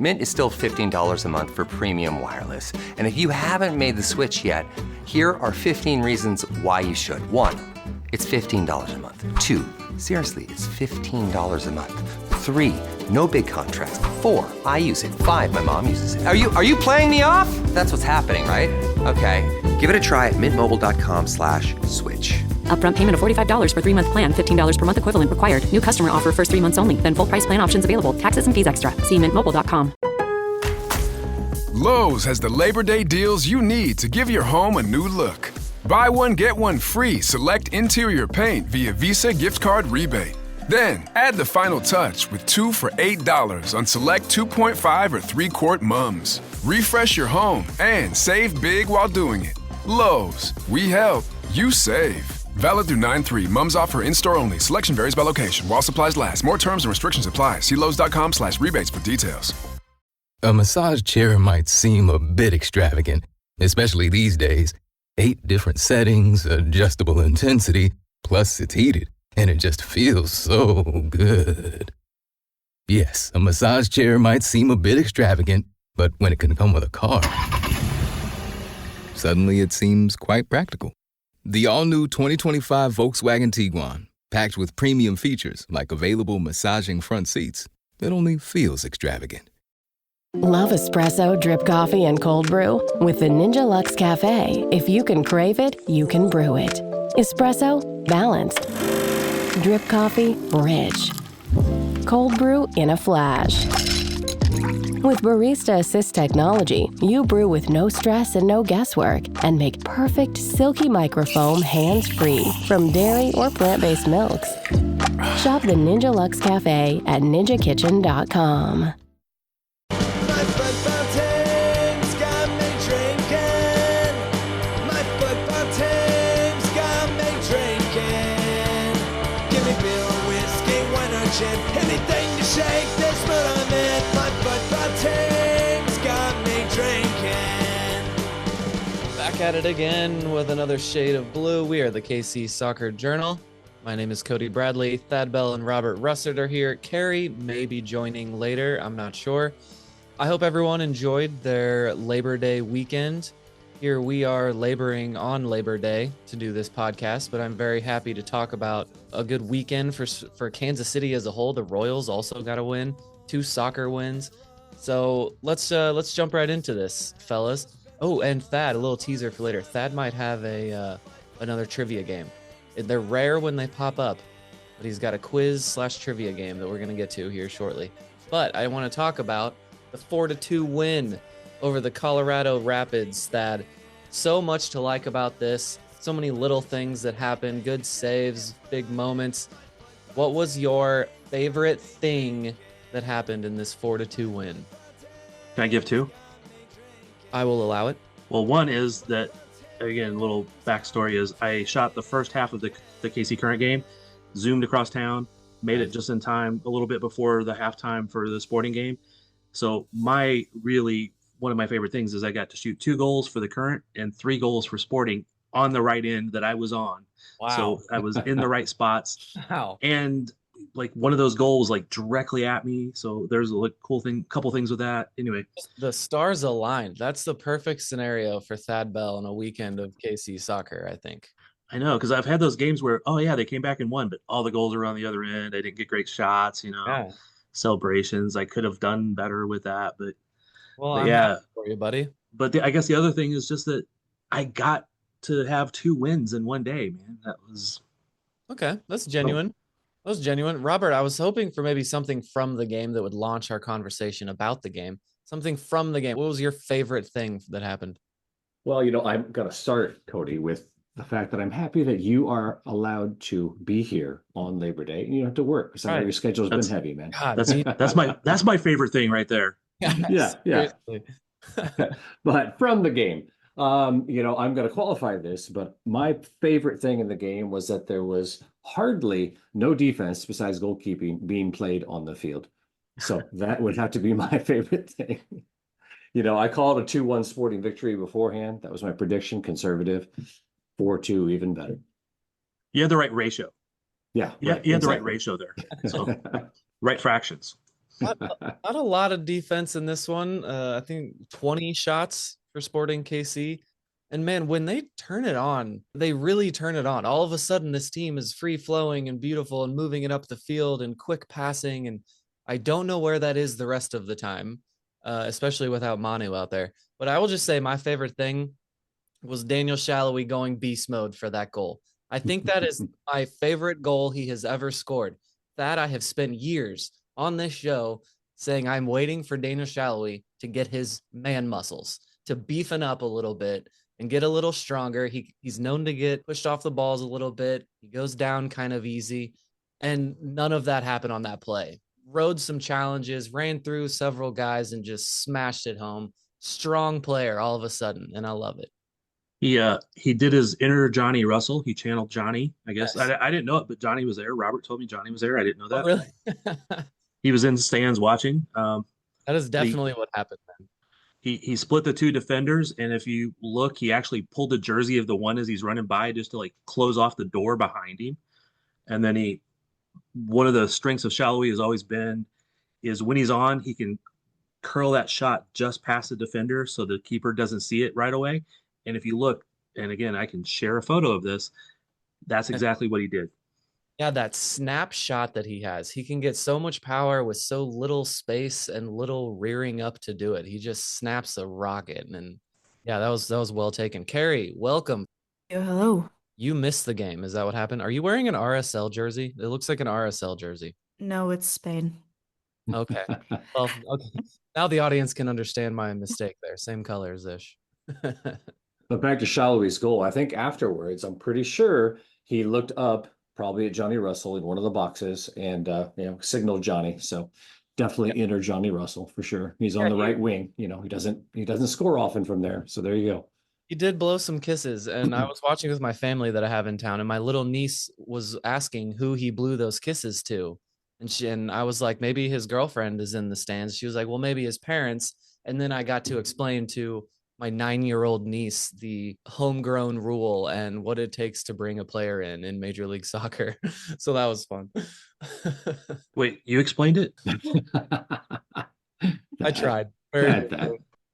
Mint is still $15 a month for premium wireless. And if you haven't made the switch yet, here are 15 reasons why you should. 1, it's $15 a month. 2, seriously, it's $15 a month. 3, no big contrast. 4, I use it. 5, my mom uses it. Are you playing me off? That's what's happening, right? Okay, give it a try at mintmobile.com/switch. Upfront payment of $45 for 3-month plan, $15 per month equivalent required. New customer offer first 3 months only. Then full price plan options available. Taxes and fees extra. See mintmobile.com. Lowe's has the Labor Day deals you need to give your home a new look. Buy one, get one free select interior paint via Visa gift card rebate. Then, add the final touch with 2 for $8 on select 2.5 or 3-quart mums. Refresh your home and save big while doing it. Lowe's, we help, you save. Valid through 9/3. Mums offer in-store only. Selection varies by location. While supplies last. More terms and restrictions apply. See Lowes.com/rebates for details. A massage chair might seem a bit extravagant, especially these days. 8 different settings, adjustable intensity, plus it's heated, and it just feels so good. Yes, a massage chair might seem a bit extravagant, but when it can come with a car, suddenly it seems quite practical. The all-new 2025 Volkswagen Tiguan, packed with premium features like available massaging front seats, it only feels extravagant. Love espresso, drip coffee, and cold brew? With the Ninja Luxe Cafe, if you can crave it, you can brew it. Espresso, balanced. Drip coffee, rich. Cold brew in a flash. With Barista Assist technology, you brew with no stress and no guesswork and make perfect silky microfoam hands-free from dairy or plant-based milks. Shop the Ninja Luxe Cafe at ninjakitchen.com. My football team's got me drinking. My football team's got me drinking. Give me beer, whiskey, wine or gin. Anything to shake this mood I'm in. My football team's got me drinking. Back at it again with another shade of blue. We are the KC Soccer Journal. My name is Cody Bradley. Thad Bell and Robert Russert are here. Carrie may be joining later. I'm not sure. I hope everyone enjoyed their Labor Day weekend. Here we are laboring on Labor Day to do this podcast, but I'm very happy to talk about a good weekend for Kansas City as a whole. The Royals also got a win, 2 soccer wins. So let's jump right into this, fellas. Oh, and Thad, a little teaser for later. Thad might have another trivia game. They're rare when they pop up, but he's got a quiz/trivia game that we're going to get to here shortly. But I want to talk about the 4-2 win over the Colorado Rapids. Thad, so much to like about this. So many little things that happened, good saves, big moments. What was your favorite thing that happened in this 4-2 win? Can I give 2? I will allow it. Well, one is that, again, a little backstory is I shot the first half of the KC Current game, zoomed across town, made it just in time, a little bit before the halftime for the Sporting game. So one of my favorite things is I got to shoot 2 goals for the Current and 3 goals for Sporting on the right end that I was on. Wow. So I was in the right spots. Wow. And like one of those goals like directly at me. So there's a couple things with that. Anyway, the stars aligned. That's the perfect scenario for Thad Bell on a weekend of KC soccer, I think. I know, because I've had those games where, oh yeah, they came back and won, but all the goals are on the other end. I didn't get great shots, Yeah. Celebrations. I could have done better with that, but I'm yeah, happy for you, buddy. But I guess the other thing is just that I got to have 2 wins in one day, man. That was okay. That's genuine. That was genuine. Robert, I was hoping for maybe something from the game that would launch our conversation about the game. Something from the game. What was your favorite thing that happened? Well, I'm going to start, Cody, with the fact that I'm happy that you are allowed to be here on Labor Day and you don't have to work because I know your schedule's been heavy, man. God, that's my favorite thing right there. Yeah. But from the game, I'm going to qualify this, but my favorite thing in the game was that there was hardly no defense besides goalkeeping being played on the field. So that would have to be my favorite thing. I called a 2-1 Sporting victory beforehand. That was my prediction, conservative. 4-2, even better. You had the right ratio. Yeah. Yeah, you had the right ratio there. So right fractions. Not a lot of defense in this one. I think 20 shots for Sporting KC. And man, when they turn it on, they really turn it on. All of a sudden, this team is free flowing and beautiful and moving it up the field and quick passing. And I don't know where that is the rest of the time, especially without Manu out there. But I will just say my favorite thing was Daniel Salloi going beast mode for that goal. I think that is my favorite goal he has ever scored. That I have spent years on this show saying I'm waiting for Daniel Salloi to get his man muscles, to beefing up a little bit and get a little stronger. He's known to get pushed off the balls a little bit. He goes down kind of easy. And none of that happened on that play. Rode some challenges, ran through several guys, and just smashed it home. Strong player all of a sudden, and I love it. He did his inner Johnny Russell. He channeled Johnny, I guess. Yes. I didn't know it, but Johnny was there. Robert told me Johnny was there. I didn't know that. Oh, really? He was in the stands watching. That is definitely what happened, man. He split the two defenders, and if you look, he actually pulled the jersey of the one as he's running by just to like close off the door behind him. And then one of the strengths of Salloi has always been is when he's on, he can curl that shot just past the defender so the keeper doesn't see it right away. And if you look, and again, I can share a photo of this, that's exactly what he did. Yeah, that snapshot that he has, he can get so much power with so little space and little rearing up to do it. He just snaps a rocket, and yeah, that was well taken. Carrie, welcome. Hello. You missed the game. Is that what happened? Are you wearing an RSL jersey? It looks like an RSL jersey. No, it's Spain. Okay. Well, okay. Now the audience can understand my mistake there. Same colors ish. But back to Shallowy's goal, I think afterwards, I'm pretty sure he looked up probably at Johnny Russell in one of the boxes and signaled Johnny. So definitely inner Johnny Russell for sure. He's on the right wing. He doesn't score often from there. So there you go. He did blow some kisses, and I was watching with my family that I have in town, and my little niece was asking who he blew those kisses to. And I was like, maybe his girlfriend is in the stands. She was like, well, maybe his parents. And then I got to explain to my 9-year-old niece the homegrown rule and what it takes to bring a player in Major League Soccer. So that was fun. Wait, you explained it? I tried.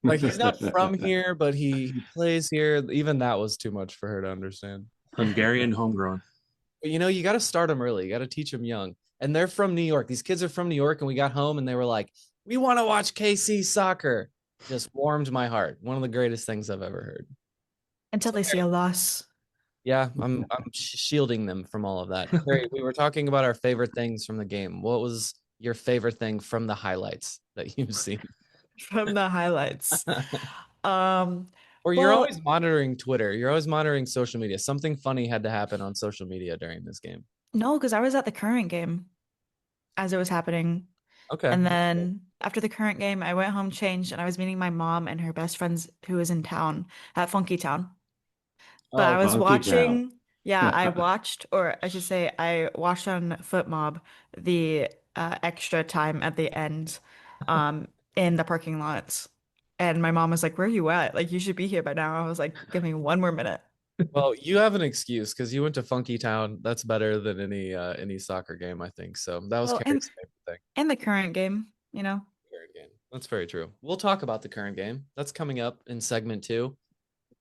Like, he's not from here, but he plays here. Even that was too much for her to understand. Hungarian homegrown. But, you got to start them early. You got to teach them young. And they're from New York. These kids are from New York, and we got home, and they were like, we want to watch KC soccer. Just warmed my heart. One of the greatest things I've ever heard. Until they see a loss. Yeah, I'm shielding them from all of that. Carrie, we were talking about our favorite things from the game. What was your favorite thing from the highlights that you've seen? From the highlights. Or you're always monitoring Twitter. You're always monitoring social media. Something funny had to happen on social media during this game. No, because I was at the current game as it was happening. Okay. And then after the current game, I went home, changed, and I was meeting my mom and her best friends who was in town at Funky Town. But I was watching, I watched, or I should say, I watched on Foot Mob the extra time at the end in the parking lots. And my mom was like, where are you at? Like, you should be here by now. I was like, give me one more minute. Well, you have an excuse because you went to Funky Town. That's better than any soccer game, I think. So that was Carrie's favorite thing. And the current game, Current game. That's very true. We'll talk about the current game. That's coming up in segment 2.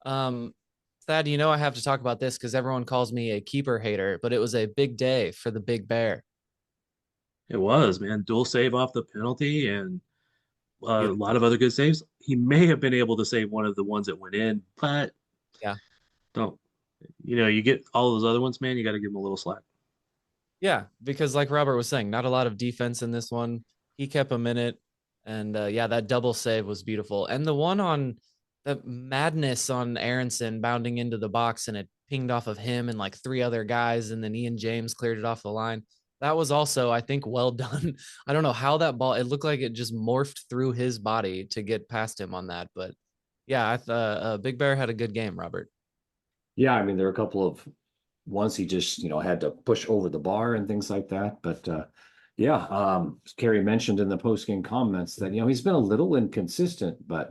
Thad, I have to talk about this because everyone calls me a keeper hater, but it was a big day for the Big Bear. It was, man. Dual save off the penalty and a lot of other good saves. He may have been able to save one of the ones that went in, but you get all those other ones, man, you got to give him a little slack. Yeah, because like Robert was saying, not a lot of defense in this one. He kept a minute, and that double save was beautiful. And the one on the madness on Aronson bounding into the box, and it pinged off of him and like 3 other guys, and then Ian James cleared it off the line. That was also, I think, well done. I don't know how that ball, it looked like it just morphed through his body to get past him on that. But yeah, Big Bear had a good game, Robert. Yeah, I mean, there are a couple of ones he just, had to push over the bar and things like that. But Carrie mentioned in the post-game comments that, he's been a little inconsistent, but,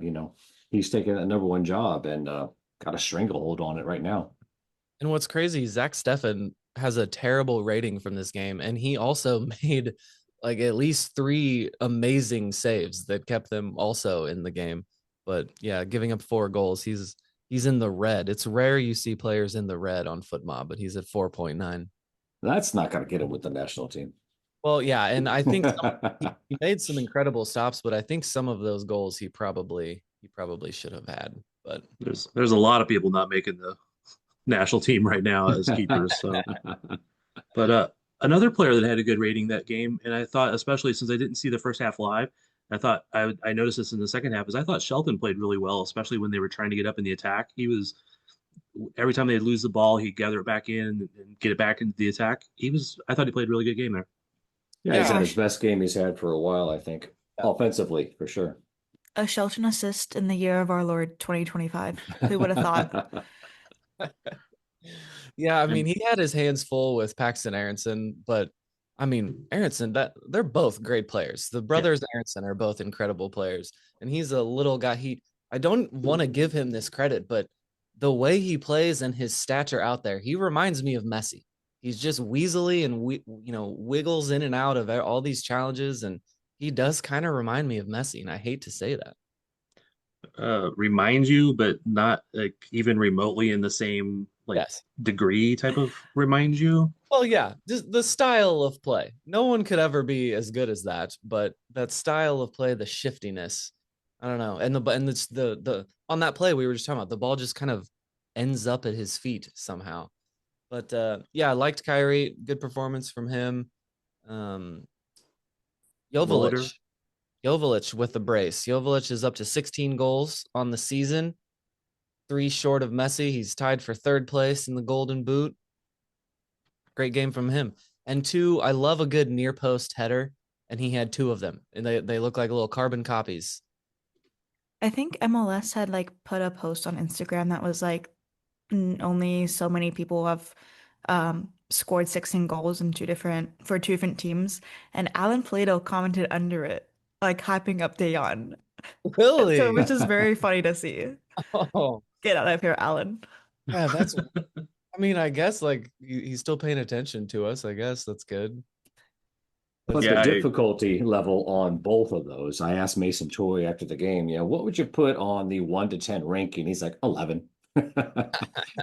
he's taken a number 1 job and got a stranglehold on it right now. And what's crazy, Zach Steffen has a terrible rating from this game, and he also made like at least 3 amazing saves that kept them also in the game. But yeah, giving up 4 goals, he's in the red. It's rare you see players in the red on FootMob, but he's at 4.9. That's not going to get him with the national team. Well, yeah, and I think he made some incredible stops, but I think some of those goals he probably should have had. But there's a lot of people not making the national team right now as keepers. So, but another player that had a good rating that game, and I thought, especially since I didn't see the first half live, I noticed this in the second half, is I thought Shelton played really well, especially when they were trying to get up in the attack. He was every time they'd lose the ball, he'd gather it back in and get it back into the attack. I thought he played a really good game there. Yeah, he's had his best game he's had for a while, I think, offensively, for sure. A Shelton assist in the year of our Lord 2025. Who would have thought? Yeah, I mean, he had his hands full with Paxton Aronson, but I mean, Aronson, they're both great players. The brothers Aronson are both incredible players, and he's a little guy. I don't want to give him this credit, but the way he plays and his stature out there, he reminds me of Messi. He's just weaselly and wiggles in and out of all these challenges, and he does kind of remind me of Messi, and I hate to say that. Remind you, but not like even remotely in the same degree type of remind you. Well, yeah, just the style of play. No one could ever be as good as that, but that style of play, the shiftiness, I don't know. And it's the on that play we were just talking about, the ball just kind of ends up at his feet somehow. But yeah, I liked Kyrie. Good performance from him. Joveljic with the brace. Joveljic is up to 16 goals on the season, 3 short of Messi. He's tied for 3rd place in the Golden Boot. Great game from him. And 2, I love a good near post header, and he had 2 of them, and they look like little carbon copies. I think MLS had put a post on Instagram that was only so many people have scored 16 goals in 2 different teams, and Alan Plato commented under it, hyping up Dejan. Really? So, which is very funny to see. Oh, get out of here, Alan. Yeah, that's. I mean, I guess he's still paying attention to us. I guess that's good. But the difficulty level on both of those, I asked Mason Toy after the game, what would you put on the 1 to 10 ranking? He's like 11.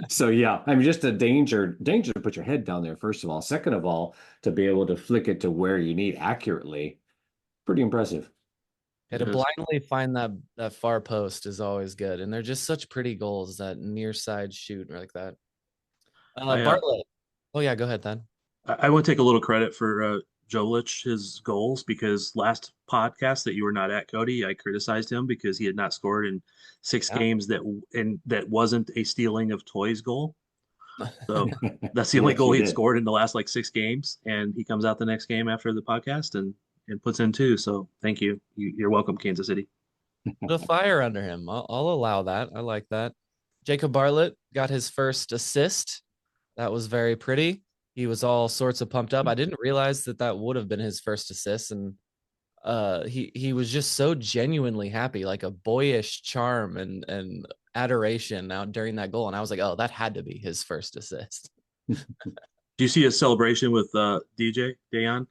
So yeah, I mean, just a danger to put your head down there, first of all. Second of all, to be able to flick it to where you need accurately, pretty impressive. Yeah, to blindly find that far post is always good, and they're just such pretty goals, that near side shoot like that. Bartlett. Oh yeah, go ahead, Thad. I want to take a little credit for Joveljic, his goals, because last podcast that you were not at, Cody, I criticized him because he had not scored in 6 games that wasn't a stealing of Toy's goal. So that's the only goal he'd scored in the last 6 games, and he comes out the next game after the podcast and puts in 2. So thank you. You're welcome, Kansas City. Put a fire under him. I'll allow that. I like that. Jacob Bartlett got his first assist. That was very pretty. He was all sorts of pumped up. I didn't realize that would have been his first assist, and he was just so genuinely happy, like a boyish charm and adoration out during that goal. And I was like, oh, that had to be his first assist. Do you see his celebration with Dejan?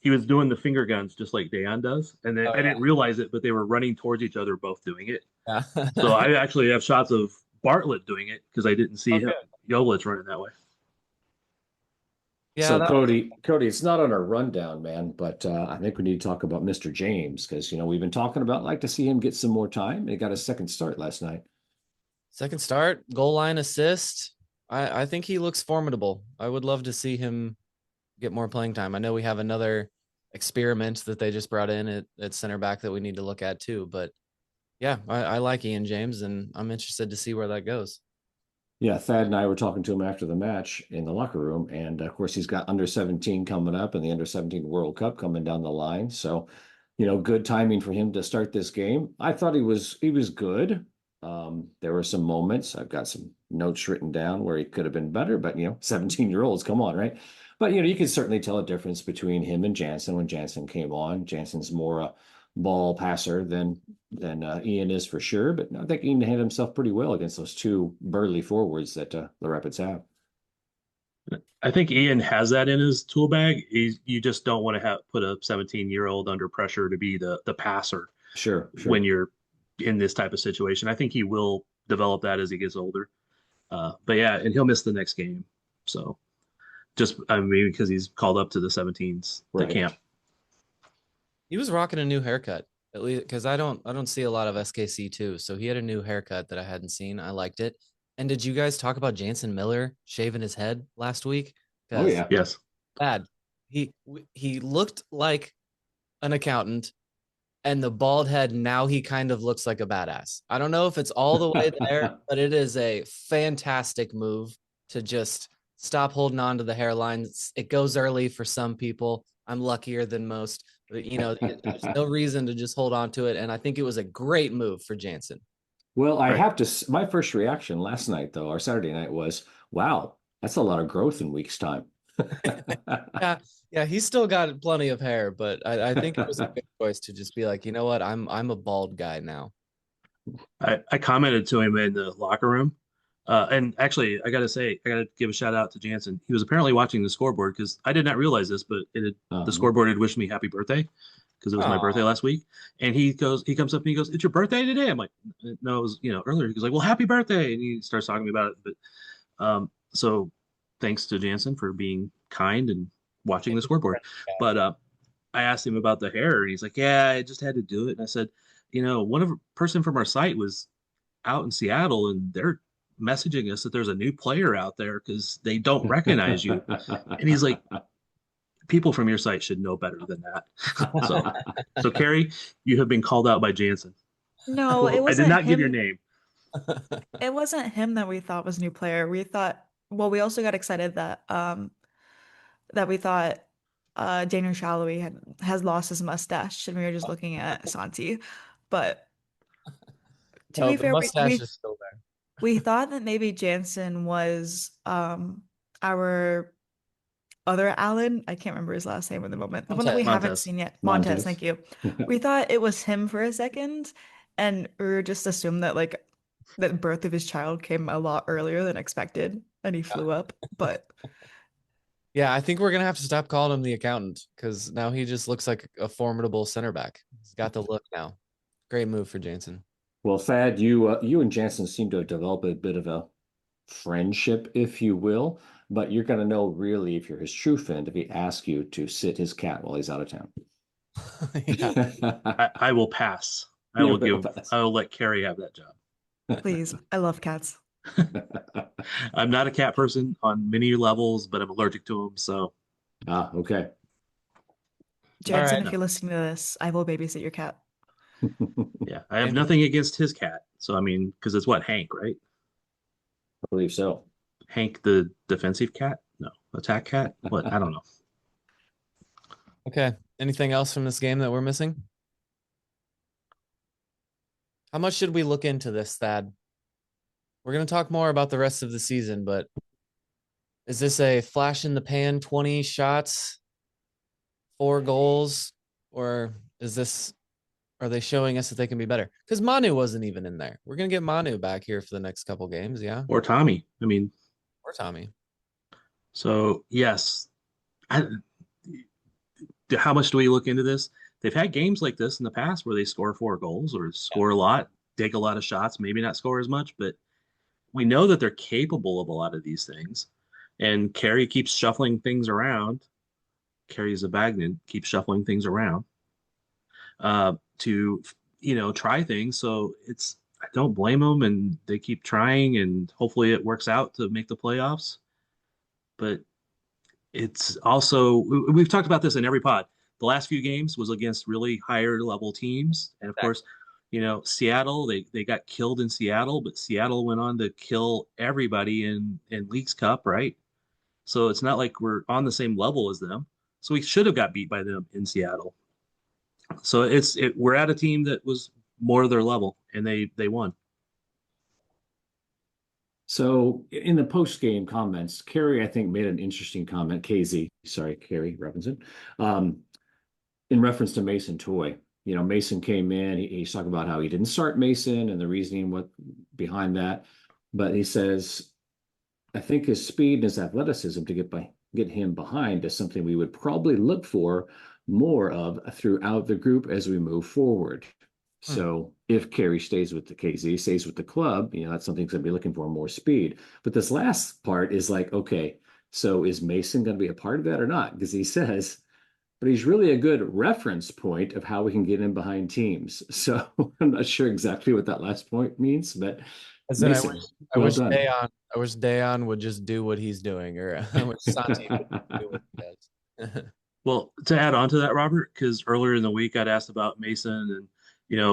He was doing the finger guns just like Dejan does, and then I didn't realize it, but they were running towards each other, both doing it. Yeah. So I actually have shots of Bartlett doing it because I didn't see Joveljic running that way. Yeah, so Cody, it's not on our rundown, man, but I think we need to talk about Mr. James, because we've been talking about to see him get some more time. He got a second start last night. Second start, goal line assist. I think he looks formidable. I would love to see him get more playing time. I know we have another experiment that they just brought in at center back that we need to look at too. But yeah, I like Ian James, and I'm interested to see where that goes. Yeah, Thad and I were talking to him after the match in the locker room, and of course he's got under 17 coming up and the under 17 World Cup coming down the line. So, good timing for him to start this game. I thought he was good. There were some moments. I've got some notes written down where he could have been better, but 17-year-olds, come on, right? But you can certainly tell a difference between him and Jansen when Jansen came on. Jansen's more a ball passer than Ian is, for sure. But I think Ian handled himself pretty well against those 2 burly forwards that the Rapids have. I think Ian has that in his tool bag. You just don't want to put a 17-year-old under pressure to be the passer Sure, when sure. you're in this type of situation. I think he will develop that as he gets older. But yeah, and he'll miss the next game. So just I mean because he's called up to the 17s, the Right. camp. He was rocking a new haircut, at least because I don't see a lot of SKC too. So he had a new haircut that I hadn't seen. I liked it. And did you guys talk about Jansen Miller shaving his head last week? Oh Because yeah. Yes. bad. He looked like an accountant, and the bald head, now he kind of looks like a badass. I don't know if it's all the way there, but it is a fantastic move to just stop holding on to the hairline. It goes early for some people. I'm luckier than most. But, there's no reason to just hold on to it. And I think it was a great move for Jansen. Well, I Right. have to. My first reaction last night, though, or Saturday night, was, "Wow, that's a lot of growth in weeks' time." Yeah, he's still got plenty of hair, but I think it was a good choice to just be like, you know what, I'm a bald guy now. I commented to him in the locker room. And actually, I got to give a shout out to Jansen. He was apparently watching the scoreboard because I did not realize this, but the scoreboard had wished me happy birthday because it was my birthday last week. And he comes up and he goes, "It's your birthday today?" I'm like, "No, it was, earlier." He goes like, "Well, happy birthday." And he starts talking to me about it. So thanks to Jansen for being kind and watching the scoreboard. But I asked him about the hair, and he's like, "Yeah, I just had to do it." And I said, one of a person from our site was out in Seattle, and they're messaging us that there's a new player out there because they don't recognize you. And he's like, people from your site should know better than that. So Carrie, you have been called out by Jansen. No, it I wasn't did not give him. your name. It wasn't him that we thought was a new player. We thought, well, we also got excited that we thought Daniel Salloi has lost his mustache, and we were just looking at Santi. But to No, be the fair, mustache is still there. we thought that maybe Jansen was our other Alan. I can't remember his last name at the moment. The one that we haven't Montez. seen yet. Montez. Thank you. We thought it was him for a second, and we were just assumed that the birth of his child came a lot earlier than expected, and he flew up. But Yeah, I think we're gonna have to stop calling him the accountant because now he just looks like a formidable center back. He's got the look now. Great move for Jansen. Well, Thad, you and Jansen seem to have developed a bit of a friendship, if you will, but you're going to know really if you're his true friend if he asks you to sit his cat while he's out of town. I will pass. I will let Carrie have that job. please, I love cats. I'm not a cat person on many levels, but I'm allergic to them. So Okay. Jansen, right. if you're listening to this, I will babysit your cat. yeah, I have nothing against his cat. So I mean, because it's what, Hank, right? I believe so. Hank the defensive cat? No, attack cat? What? I don't know. Okay. Anything else from this game that we're missing? How much should we look into this, Thad? We're going to talk more about the rest of the season, but is this a flash in the pan, 20 shots, 4 goals, or are they showing us that they can be better? Because Manu wasn't even in there. We're going to get Manu back here for the next couple games, yeah? Or Tommy. I mean, Or Tommy. so yes. How much do we look into this? They've had games like this in the past where they score 4 goals or score a lot, take a lot of shots, maybe not score as much, but we know that they're capable of a lot of these things. And Carrie keeps shuffling things around. Carrie's a Bagnan, keeps shuffling things around to, try things. So I don't blame them, and they keep trying, and hopefully it works out to make the playoffs. But it's also, we've talked about this in every pod. The last few games was against really higher level teams. And of course, Seattle, they got killed in Seattle, but Seattle went on to kill everybody in Leagues Cup, right? So it's not like we're on the same level as them. So we should have got beat by them in Seattle. So we're at a team that was more their level, and they won. So in the post-game comments, Carrie, I think, made an interesting comment. Carrie Robinson, in reference to Mason Toy. Mason came in. He's talking about how he didn't start Mason and the reasoning behind that. But he says I think his speed and his athleticism to get him behind is something we would probably look for more of throughout the group as we move forward. So if Carey stays with the KZ, stays with the club, that's something he's going to be looking for, more speed. But this last part is like, okay, so is Mason going to be a part of that or not? Because he says, but he's really a good reference point of how we can get in behind teams. So I'm not sure exactly what that last point means, but Mason, I wish Dayon would just do what he's doing, or I wish Santi would do what he does. Well, to add on to that, Robert, because earlier in the week I'd asked about Mason and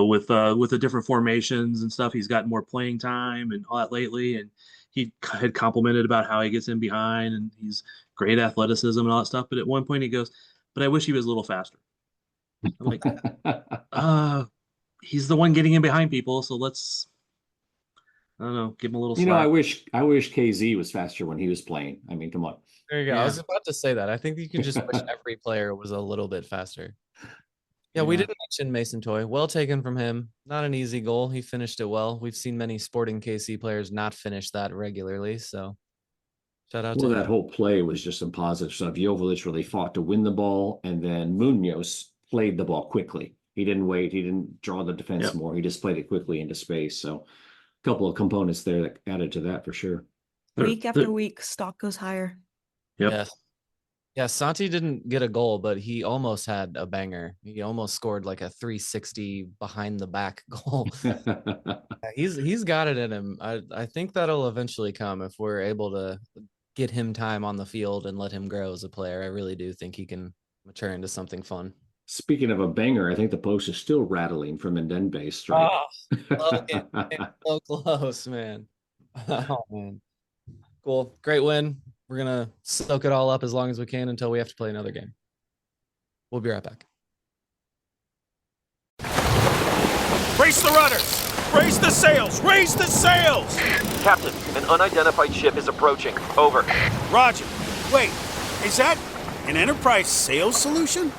with the different formations and stuff, he's gotten more playing time and all that lately. And he had complimented about how he gets in behind and he's great athleticism and all that stuff. But at one point he goes, but I wish he was a little faster. I'm like, he's the one getting in behind people. So let's, I don't know, give him a little slack. I wish KZ was faster when he was playing. I mean, come on. There you go. Yeah. I was about to say that. I think you can just wish every player was a little bit faster. Yeah, we didn't mention Mason Toye. Well taken from him. Not an easy goal. He finished it well. We've seen many Sporting KC players not finish that regularly. So shout out to him. That whole play was just some positive stuff. Joveljic really fought to win the ball, and then Munoz played the ball quickly. He didn't wait. He didn't draw the defense more. He just played it quickly into space. So a couple of components there that added to that for sure. Week after week, stock goes higher. Yep. Yes. Yeah, Santi didn't get a goal, but he almost had a banger. He almost scored like a 360 behind the back goal. He's got it in him. I think that'll eventually come if we're able to get him time on the field and let him grow as a player. I really do think he can mature into something fun. Speaking of a banger, I think the post is still rattling from Ndenbe's strike. So close, man. Oh, man. Cool. Great win. We're going to soak it all up as long as we can until we have to play another game. We'll be right back. Brace the rudders! Brace the sails! Raise the sails! Captain, an unidentified ship is approaching. Over. Roger. Wait, is that an enterprise sales solution?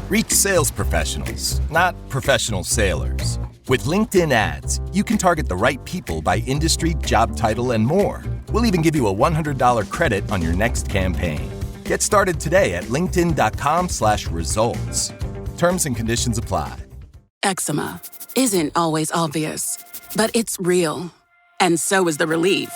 Reach sales professionals, not professional sailors. With LinkedIn ads, you can target the right people by industry, job title, and more. We'll even give you a $100 credit on your next campaign. Get started today at linkedin.com/results. Terms and conditions apply. Eczema isn't always obvious, but it's real. And so is the relief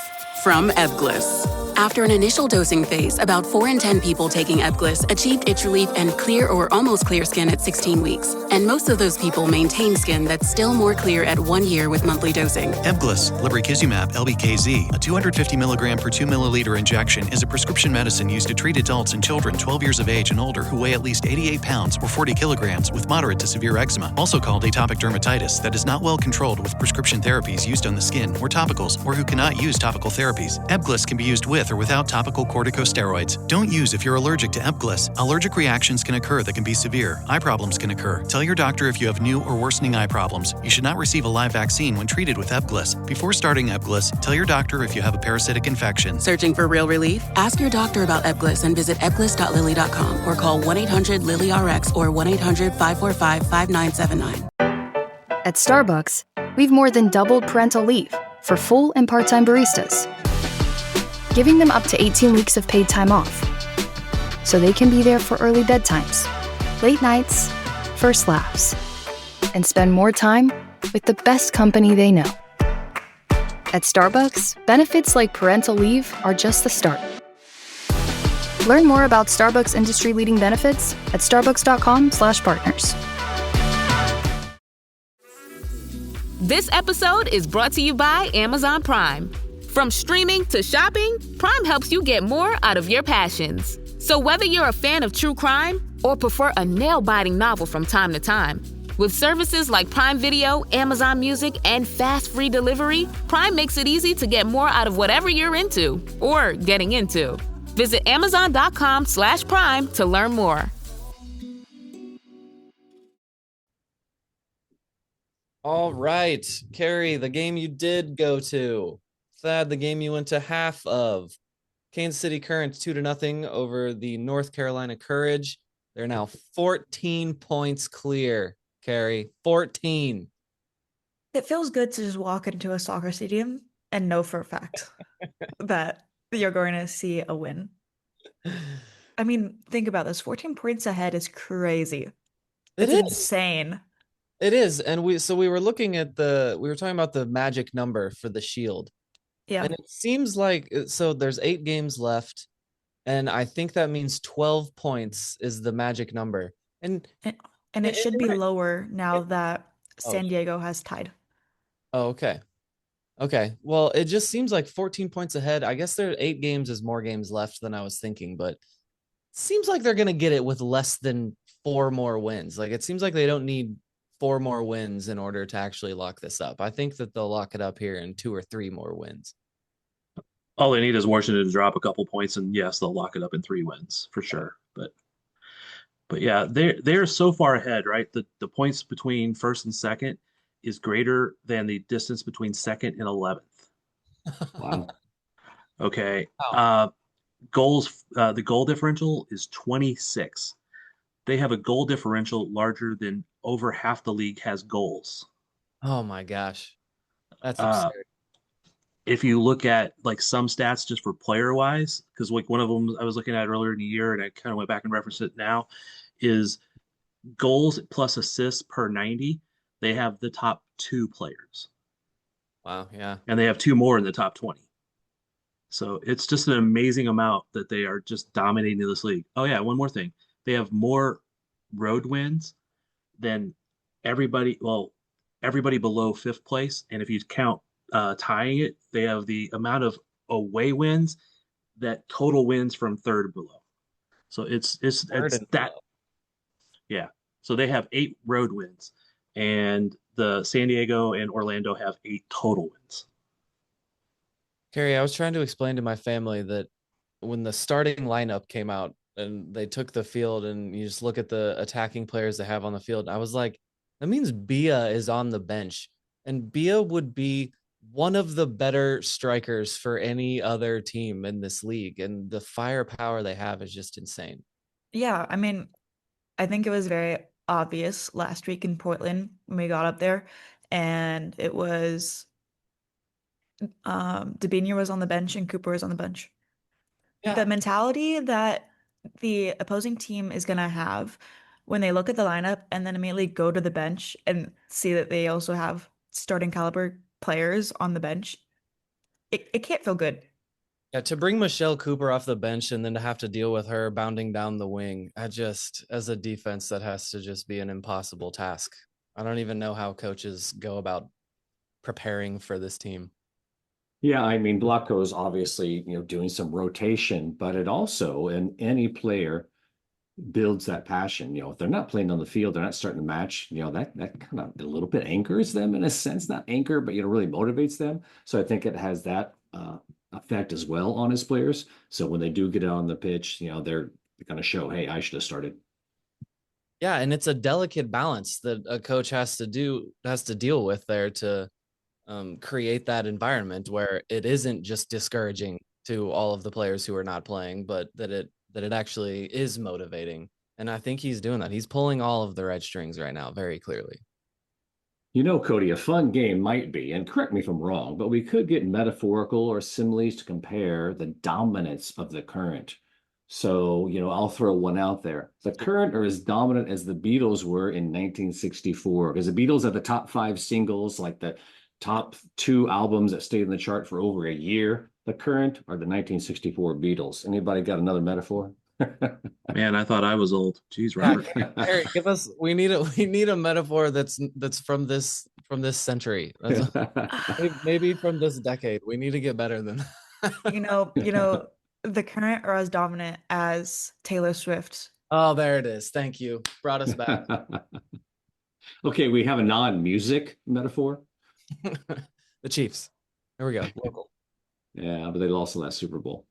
from Ebglyss. After an initial dosing phase, about 4 in 10 people taking Ebglyss achieved itch relief and clear or almost clear skin at 16 weeks. And most of those people maintain skin that's still more clear at 1 year with monthly dosing. Ebglyss, lebrikizumab LBKZ, a 250 milligram per 2 milliliter injection, is a prescription medicine used to treat adults and children 12 years of age and older who weigh at least 88 pounds or 40 kilograms with moderate to severe eczema, also called atopic dermatitis, that is not well controlled with prescription therapies used on the skin or topicals, or who cannot use topical therapies. Ebglyss can be used with or without topical corticosteroids. Don't use if you're allergic to Ebglyss. Allergic reactions can occur that can be severe. Eye problems can occur. Tell your doctor if you have new or worsening eye problems. You should not receive a live vaccine when treated with Ebglyss. Before starting Ebglyss, tell your doctor if you have a parasitic infection. Searching for real relief? Ask your doctor about Ebglyss and visit ebglyss.lilly.com or call 1-800-LILY-RX or 1-800-545-5979. At Starbucks, we've more than doubled parental leave for full and part-time baristas, giving them up to 18 weeks of paid time off, so they can be there for early bedtimes, late nights, first laughs, and spend more time with the best company they know. At Starbucks, benefits like parental leave are just the start. Learn more about Starbucks industry-leading benefits at starbucks.com/partners. This episode is brought to you by Amazon Prime. From streaming to shopping, Prime helps you get more out of your passions. So whether you're a fan of true crime or prefer a nail-biting novel from time to time, with services like Prime Video, Amazon Music, and fast free delivery, Prime makes it easy to get more out of whatever you're into or getting into. Visit Amazon.com/Prime to learn more. All right, Carrie, the game you did go to. Thad, the game you went to half of. Kansas City Current 2-0 over the North Carolina Courage. They're now 14 points clear, Carrie. 14. It feels good to just walk into a soccer stadium and know for a fact that you're going to see a win. I mean, think about this. 14 points ahead is crazy. It It's is. insane. It is. And we were looking at we were talking about the magic number for the Shield. Yeah. And it seems like so there's 8 games left, and I think that means 12 points is the magic number. And it should be right. lower now that Oh. San Diego has tied. Oh, okay. Okay. Well, it just seems like 14 points ahead. I guess there are 8 games is more games left than I was thinking, but it seems like they're going to get it with less than 4 more wins. Like it seems like they don't need 4 more wins in order to actually lock this up. I think that they'll lock it up here in 2 or 3 more wins. All they need is Washington to drop a couple points, and yes, they'll lock it up in 3 wins for sure. But yeah, they're so far ahead, right? The points between first and second is greater than the distance between second and 11th. Wow. Okay. Goals. The goal differential is 26. They have a goal differential larger than over half the league has goals. Oh my gosh, that's absurd. If you look at like some stats just for player wise, because like one of them I was looking at earlier in the year and I kind of went back and referenced it now, is goals plus assists per 90. They have the top 2 players. Wow, yeah. And they have 2 more in the top 20. So it's just an amazing amount that they are just dominating this league. Oh yeah, one more thing. They have more road wins than everybody below 5th place. And if you count tying it, they have the amount of away wins that total wins from 3rd below. So it's that below. Yeah. So they have 8 road wins, and the San Diego and Orlando have 8 total wins. Carrie, I was trying to explain to my family that when the starting lineup came out and they took the field and you just look at the attacking players they have on the field, I was like, that means Bia is on the bench, and Bia would be one of the better strikers for any other team in this league. And the firepower they have is just insane. Yeah. I mean, I think it was very obvious last week in Portland when we got up there, and it was Debinha was on the bench and Cooper was on the bench. Yeah. The mentality that the opposing team is going to have when they look at the lineup and then immediately go to the bench and see that they also have starting caliber players on the bench, it can't feel good. Yeah, to bring Michelle Cooper off the bench and then to have to deal with her bounding down the wing, as a defense, that has to just be an impossible task. I don't even know how coaches go about preparing for this team. Yeah, I mean, Blanco is obviously, doing some rotation, but it also, and any player builds that passion. If they're not playing on the field, they're not starting the match, that kind of a little bit anchors them in a sense, not anchor, but, really motivates them. So I think it has that effect as well on his players. So when they do get out on the pitch, they're going to show, hey, I should have started. Yeah, and it's a delicate balance that a coach has to deal with there to create that environment where it isn't just discouraging to all of the players who are not playing, but that it actually is motivating. And I think he's doing that. He's pulling all of the right strings right now, very clearly. Cody, a fun game might be, and correct me if I'm wrong, but we could get metaphorical or similes to compare the dominance of the Current. So, I'll throw one out there. The Current are as dominant as the Beatles were in 1964, because the Beatles are the top 5 singles, like the top 2 albums that stayed in the chart for over a year. The Current are the 1964 Beatles. Anybody got another metaphor? Man, I thought I was old. Jeez, Robert. Eric, we need a metaphor that's from this century. Maybe from this decade. We need to get better than that. The Current are as dominant as Taylor Swift. Oh, there it is. Thank you. Brought us back. Okay, we have a non-music metaphor. The Chiefs. There we go. Local. Yeah, but they lost in that Super Bowl.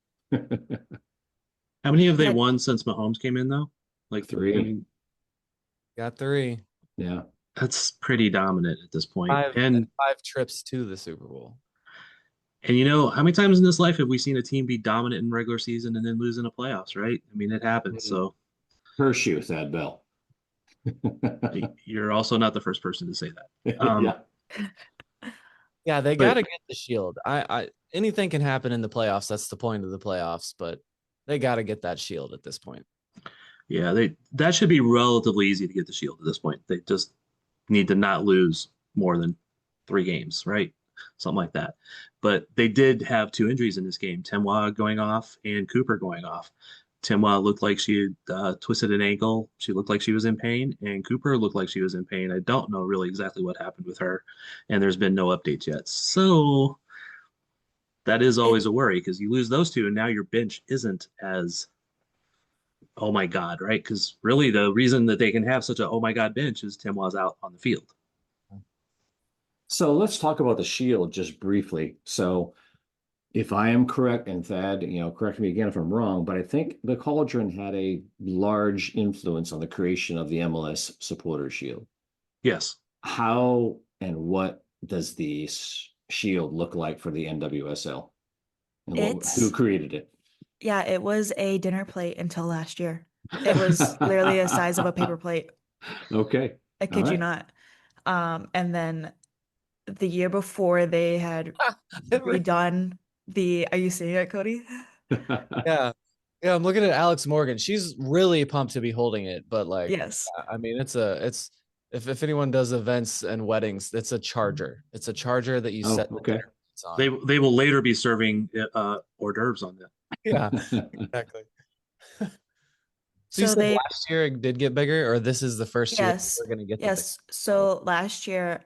How many have they won since Mahomes came in, though? Like 3. I mean, got 3. Yeah. That's pretty dominant at this point. 5 trips to the Super Bowl. And how many times in this life have we seen a team be dominant in regular season and then lose in the playoffs, right? I mean, it happens. So Hershey, Thad Bell. You're also not the first person to say that. Yeah. Yeah, they got to get the shield. I anything can happen in the playoffs. That's the point of the playoffs, but they got to get that shield at this point. Yeah, that should be relatively easy to get the shield at this point. They just need to not lose more than 3 games, right? Something like that. But they did have 2 injuries in this game, Timwa going off and Cooper going off. Timwa looked like she had twisted an ankle. She looked like she was in pain, and Cooper looked like she was in pain. I don't know really exactly what happened with her, and there's been no updates yet. So that is always a worry because you lose those 2, and now your bench isn't as, oh my God, right? Because really the reason that they can have such a oh my God bench is Timwa's out on the field. So let's talk about the shield just briefly. So if I am correct, and Thad, correct me again if I'm wrong, but I think the Cauldron had a large influence on the creation of the MLS Supporter Shield. Yes. How and what does the shield look like for the NWSL? And who created it? Yeah, it was a dinner plate until last year. It was literally the size of a paper plate. Okay. I kid you not. And then the year before they had redone are you seeing it, Cody? Yeah, I'm looking at Alex Morgan. She's really pumped to be holding it, but like, yes, I mean, it's if anyone does events and weddings, it's a charger. It's a charger that you set. Okay. On. They will later be serving hors d'oeuvres on that. Yeah, exactly. So you said last year it did get bigger, or this is the first year we're going to get? Yes. So last year,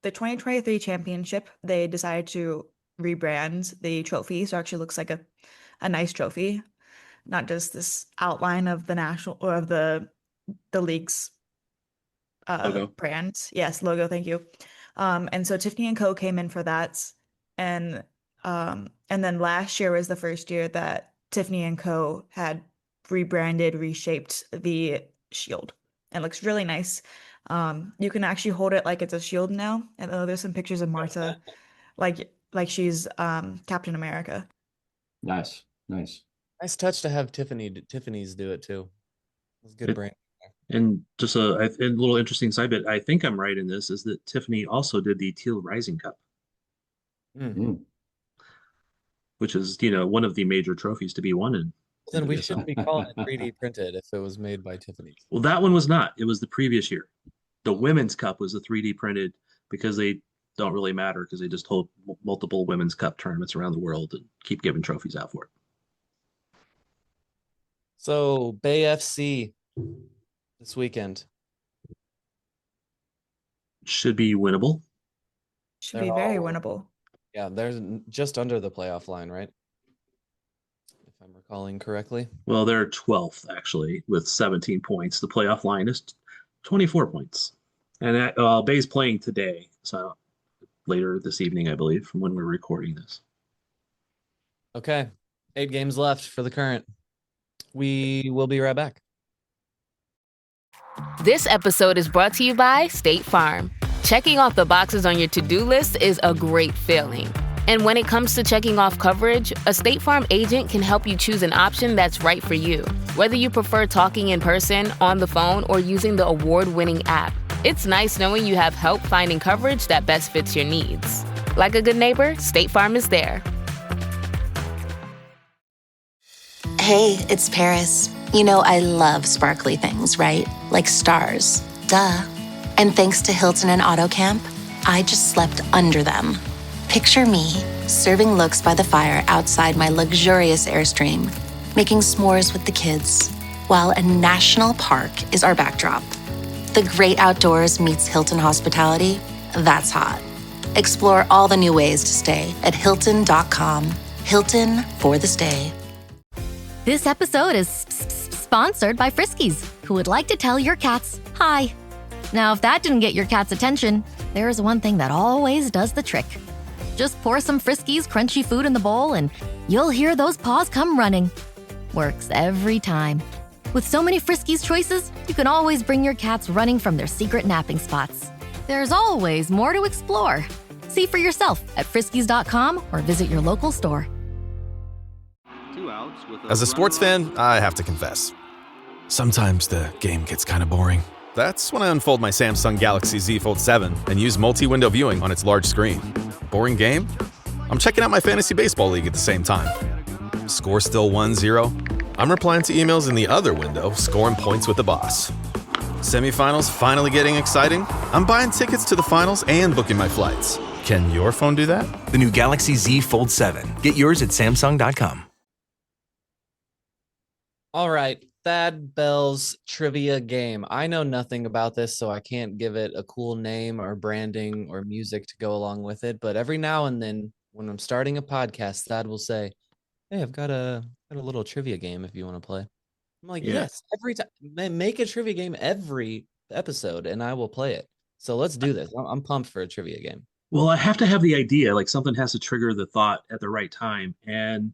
the 2023 championship, they decided to rebrand the trophy, so it actually looks like a nice trophy, not just this outline of the national or of the league's brand. Yes, logo. Thank you. And so Tiffany & Co. came in for that, and then last year was the first year that Tiffany & Co. had rebranded, reshaped the shield. It looks really nice. You can actually hold it like it's a shield now. And there's some pictures of Marta, like she's Captain America. Nice. Nice touch to have Tiffany's do it too. It's good brand. And just a little interesting side bit. I think I'm right in this is that Tiffany also did the Teal Rising Cup, which is one of the major trophies to be won in. Then we shouldn't be calling it 3D printed if it was made by Tiffany's. Well, that one was not. It was the previous year. The Women's Cup was the 3D printed because they don't really matter because they just hold multiple Women's Cup tournaments around the world and keep giving trophies out for it. So Bay FC this weekend should be winnable. Should be very winnable. Yeah, they're just under the playoff line, right? If I'm recalling correctly. Well, they're 12th actually with 17 points. The playoff line is 24 points. And Bay's playing today, so later this evening, I believe, from when we're recording this. Okay, 8 games left for the current. We will be right back. This episode is brought to you by State Farm. Checking off the boxes on your to-do list is a great feeling. And when it comes to checking off coverage, a State Farm agent can help you choose an option that's right for you. Whether you prefer talking in person, on the phone, or using the award-winning app, it's nice knowing you have help finding coverage that best fits your needs. Like a good neighbor, State Farm is there. Hey, it's Paris. I love sparkly things, right? Like stars. Duh. And thanks to Hilton and AutoCamp, I just slept under them. Picture me, serving looks by the fire outside my luxurious Airstream, making s'mores with the kids, while a national park is our backdrop. The great outdoors meets Hilton hospitality. That's hot. Explore all the new ways to stay at Hilton.com. Hilton for the stay. This episode is sponsored by Friskies, who would like to tell your cats hi. Now, if that didn't get your cat's attention, there is one thing that always does the trick. Just pour some Friskies crunchy food in the bowl and you'll hear those paws come running. Works every time. With so many Friskies choices, you can always bring your cats running from their secret napping spots. There's always more to explore. See for yourself at Friskies.com or visit your local store. As a sports fan, I have to confess. Sometimes the game gets kind of boring. That's when I unfold my Samsung Galaxy Z Fold 7 and use multi-window viewing on its large screen. Boring game? I'm checking out my fantasy baseball league at the same time. Score still 1-0? I'm replying to emails in the other window, scoring points with the boss. Semifinals finally getting exciting? I'm buying tickets to the finals and booking my flights. Can your phone do that? The new Galaxy Z Fold 7. Get yours at Samsung.com. All right, Thad Bell's trivia game. I know nothing about this, so I can't give it a cool name or branding or music to go along with it. But every now and then, when I'm starting a podcast, Thad will say, "Hey, I've got a little trivia game if you want to play." I'm like, yes, every time. Make a trivia game every episode, and I will play it. So let's do this. I'm pumped for a trivia game. Well, I have to have the idea. Like something has to trigger the thought at the right time. And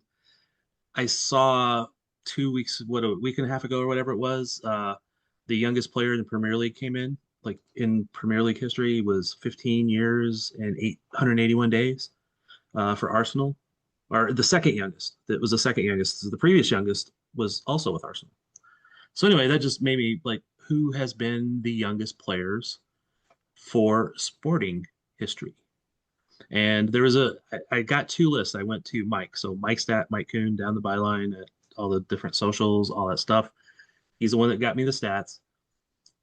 I saw 2 weeks, a week and a half ago or whatever it was, the youngest player in the Premier League came in. Like in Premier League history was 15 years and 881 days for Arsenal, or the second youngest. That was the second youngest. So the previous youngest was also with Arsenal. So anyway, that just made me like, who has been the youngest players for sporting history? And there was I got two lists. I went to Mike. So Mike Stat, Mike Kuhn down the byline at all the different socials, all that stuff. He's the one that got me the stats.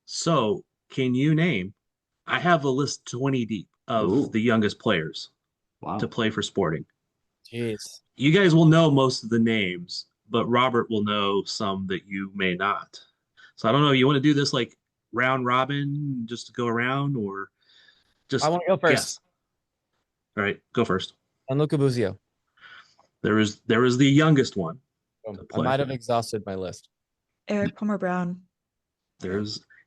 So can you name, I have a list 20 deep of the youngest players to play for Sporting. Jeez. You guys will know most of the names, but Robert will know some that you may not. So I don't know, you want to do this like round robin, just to go around, or just I want to go first. Guess? All right, go first. Gianluca Busio. There is the youngest one. I might have exhausted my list. Eric Palmer Brown.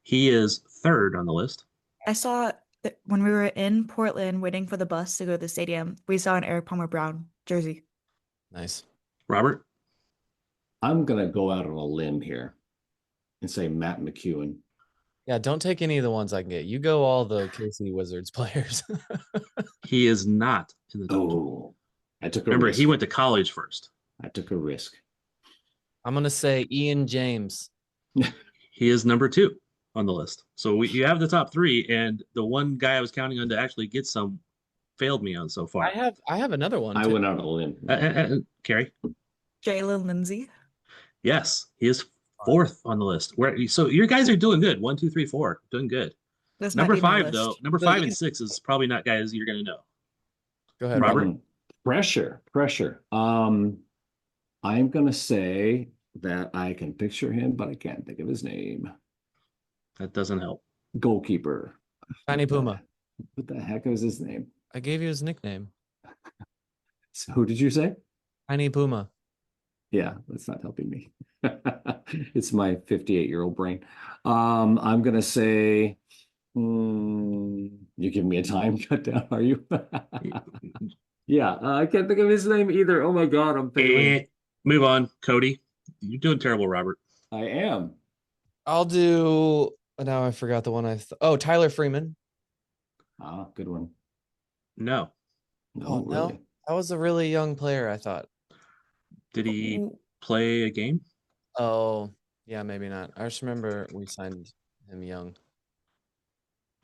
He is third on the list. I saw that when we were in Portland waiting for the bus to go to the stadium, we saw an Eric Palmer Brown jersey. Nice. Robert? I'm going to go out on a limb here and say Matt McEwen. Yeah, don't take any of the ones I can get. You go all the KC Wizards players. He is not in the top. Oh, I took a Remember, risk. he went to college first. I took a risk. I'm going to say Ian James. He is number 2 on the list. So you have the top 3, and the one guy I was counting on to actually get some failed me on so far. I have another one. I went out on a limb. Carrie? Jalen Lindsay. Yes, he is 4th on the list. So your guys are doing good. 1, 2, 3, 4, doing good. This number might be my 5 list. though. Number 5 and 6 is probably not guys you're going to know. Go ahead, Robert. Pressure. I'm going to say that I can picture him, but I can't think of his name. That doesn't help. Goalkeeper. Tiny Puma. What the heck was his name? I gave you his nickname. So who did you say? Tiny Puma. Yeah, that's not helping me. It's my 58-year-old brain. I'm going to say, you giving me a time cut down, are you? Yeah, I can't think of his name either. Oh my God, I'm failing. Move on, Cody. You're doing terrible, Robert. I am. I'll do. Now I forgot the one Tyler Freeman. Ah, good one. No. No, really. No, that was a really young player, I thought. Did he play a game? Oh, yeah, maybe not. I just remember we signed him young.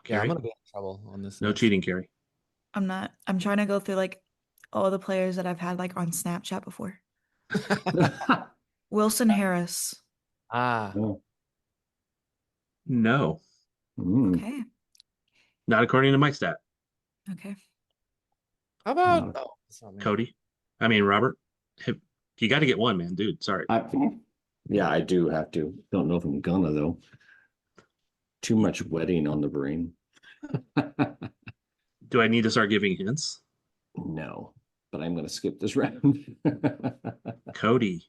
Carrie? Yeah, I'm gonna be in trouble on this. No list. cheating, Carrie. I'm not. I'm trying to go through like all the players that I've had like on Snapchat before. Wilson Harris. Ah. No. Okay. Not according to Mike Stat. Okay. How about Cody? I mean, Robert. You got to get one, man, dude. Sorry. Yeah, I do have to. Don't know if I'm gonna though. Too much wedding on the brain. Do I need to start giving hints? No, but I'm going to skip this round. Cody.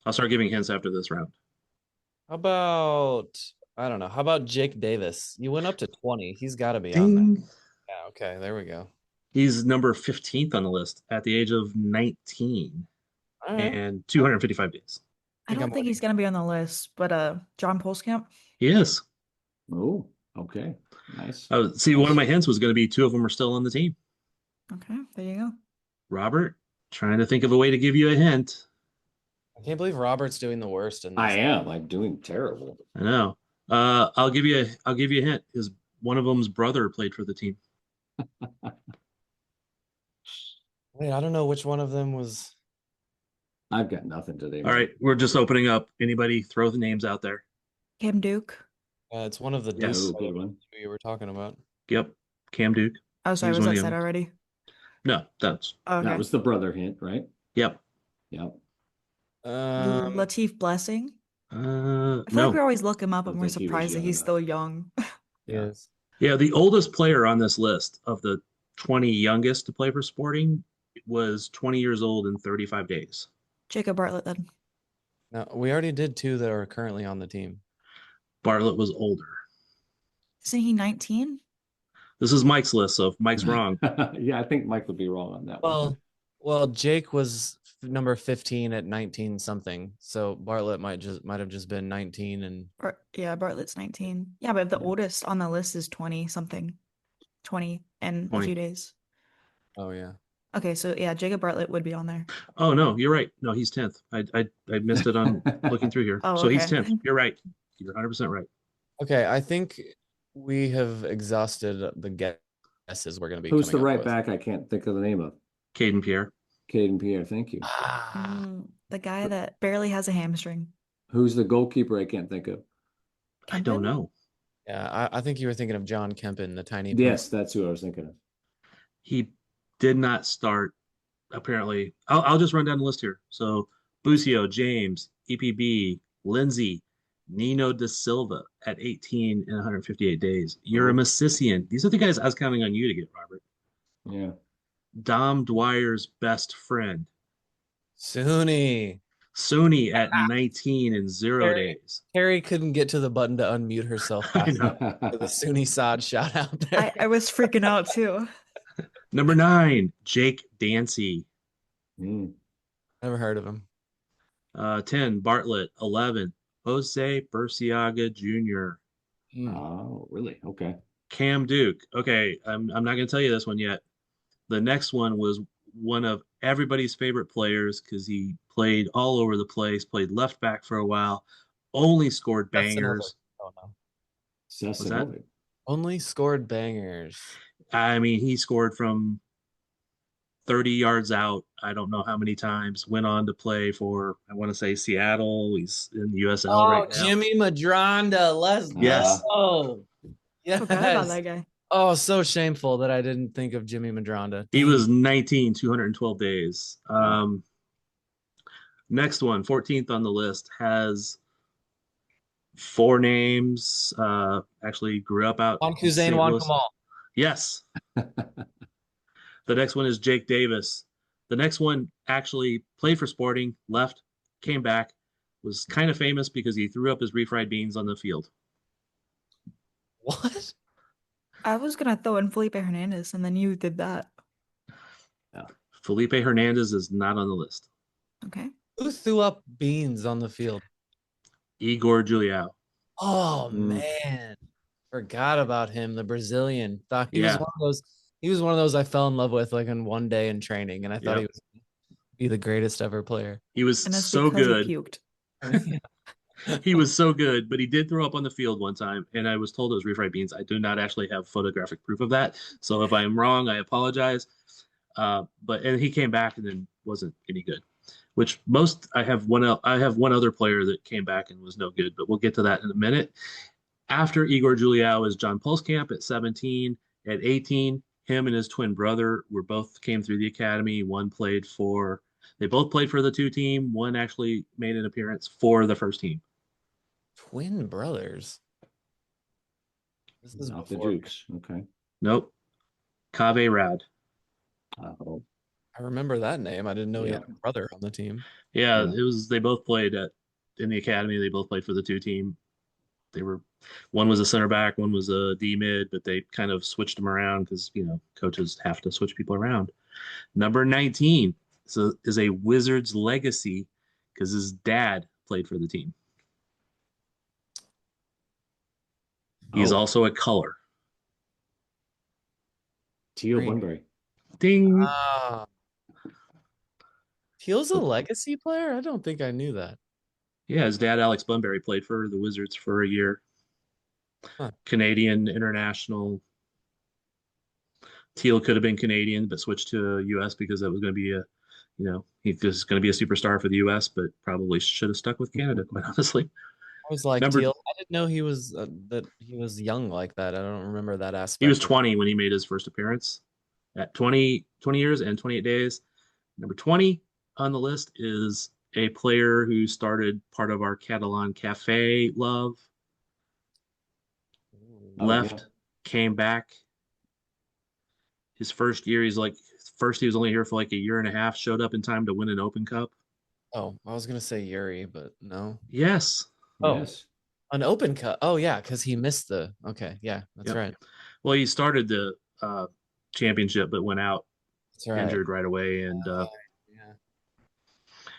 I'll start giving hints after this round. How about I don't know. How about Jake Davis? You went up to 20. He's got to be on there. Yeah. Okay. There we go. He's number 15th on the list at the age of 19 and 255 days. I don't think he's gonna be on the list, but John Polskamp. He is. Oh, okay. Nice. See, one of my hints was going to be 2 of them are still on the team. Okay, there you go. Robert, trying to think of a way to give you a hint. I can't believe Robert's doing the worst in this. I am. I'm doing terrible. I know. I'll give you a hint. One of them's brother played for the team. Wait, I don't know which one of them was. I've got nothing today. All right, we're just opening up. Anybody throw the names out there? Cam Duke. It's one of the Yes. Dukes Good one. you were talking about. Yep, Cam Duke. Oh, sorry, He's was one of that the said young- already? No, that's Oh, okay. That was the brother hint, right? Yep. Yep. Latif Blessing. I feel No. like we always look him up I and don't we're think he was surprised that young he's enough. still young. Yes. Yeah, the oldest player on this list of the 20 youngest to play for Sporting was 20 years old in 35 days. Jacob Bartlett then. No, we already did 2 that are currently on the team. Bartlett was older. Isn't he 19? This is Mike's list, so if Mike's wrong. Yeah, I think Mike would be wrong on that one. Well, Jake was number 15 at 19 something, so Bartlett might have just been 19 and. Yeah, Bartlett's 19. Yeah, but the oldest on the list is 20 something. 20 in a 20. few days. Oh yeah. Okay, so yeah, Jacob Bartlett would be on there. Oh no, you're right. No, he's 10th. I missed it on looking through here. Oh, so he's okay. 10th. You're right. You're 100% right. Okay, I think we have exhausted the guesses we're going to be. Who's the coming up right with. back? I can't think of the name of. Caden Pierre. Caden Pierre, thank you. The guy that barely has a hamstring. Who's the goalkeeper? I can't think of. I don't know. Yeah, I think you were thinking of John Kempen, the tiny. Yes, that's who I was thinking of. He did not start. Apparently, I'll just run down the list here. So Busio, James, EPB, Lindsay, Nino da Silva at 18 and 158 days. You're a Missisian. These are the guys I was counting on you to get, Robert. Yeah. Dom Dwyer's best friend. Suni at 19 and 0 days. Carrie couldn't get to the button to unmute herself. I know. The Suni Sod shout out there. I was freaking out too. Number 9, Jake Dancy. Never heard of him. 10, Bartlett. 11, Jose Burciaga Jr. Oh, really? Okay. Cam Duke. Okay, I'm not going to tell you this one yet. The next one was one of everybody's favorite players because he played all over the place, played left back for a while, only scored bangers. Oh, no. Was that? Only scored bangers. I mean, he scored from 30 yards out. I don't know how many times. Went on to play for, I want to say, Seattle. He's in the USL right now. Jimmy Madronda. Let's go. Yes. Forgot about that guy. Oh, so shameful that I didn't think of Jimmy Madronda. He was 19, 212 days. Next one, 14th on the list, has 4 names. Actually grew up out. Juan Kuzain, Juan Kamal. Yes. The next one is Jake Davis. The next one actually played for Sporting, left, came back, was kind of famous because he threw up his refried beans on the field. What? I was gonna throw in Felipe Hernandez, and then you did that. Felipe Hernandez is not on the list. Okay. Who threw up beans on the field? Igor Juliao. Oh man, forgot about him. The Brazilian. Thought he was one of those. He was one of those I fell in love with like in one day in training, and I thought he was be the greatest ever player. He was so good. He puked. He was so good, but he did throw up on the field one time, and I was told it was refried beans. I do not actually have photographic proof of that, so if I'm wrong, I apologize. And he came back and then wasn't any good. Which I have one other player that came back and was no good, but we'll get to that in a minute. After Igor Juliao is John Pulskamp at 17. At 18, him and his twin brother came through the academy. They both played for the 2 team. One actually made an appearance for the first team. Twin brothers. This is not the Dukes. Okay. Nope. Kave Rad. Oh. I remember that name. I didn't know he had a brother on the team. Yeah, it was. They both played in the academy. They both played for the 2 team. One was a center back, one was a D mid, but they kind of switched them around because coaches have to switch people around. Number 19 is a Wizards legacy because his dad played for the team. He's also a color. Teal Bunbury. Ding. Teal's a legacy player? I don't think I knew that. Yeah, his dad, Alex Bunbury, played for the Wizards for a year. Canadian international. Teal could have been Canadian, but switched to US because that was going to be he's just going to be a superstar for the US, but probably should have stuck with Canada, quite honestly. I was like Remember, Teal. I didn't know he was that he was young like that. I don't remember that aspect. he was 20 when he made his first appearance at 20 years and 28 days. Number 20 on the list is a player who started part of our Catalan Cafe love. Left, came back. His first year, he was only here for like a year and a half, showed up in time to win an Open Cup. Oh, I was going to say Yuri, but no. Yes. Oh, yes. An Open Cup. Oh, yeah, because he missed okay, yeah, that's Yep. right. Well, he started the championship, but went out That's right. injured right away, and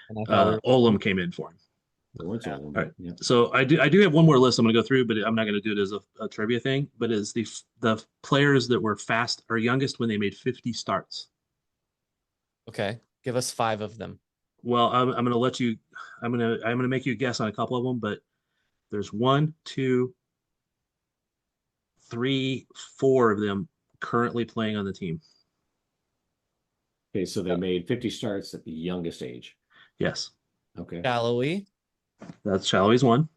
And I thought Olam came in for him. All right. So I do have one more list I'm going to go through, but I'm not going to do it as a trivia thing. But it's the players that were youngest when they made 50 starts. Okay, give us 5 of them. Well, I'm going to let you. I'm going to make you guess on a couple of them, but there's 1, 2, 3, 4 of them currently playing on the team. Okay, so they made 50 starts at the youngest age. Yes. Okay. Salloi. That's Shallowy's 1.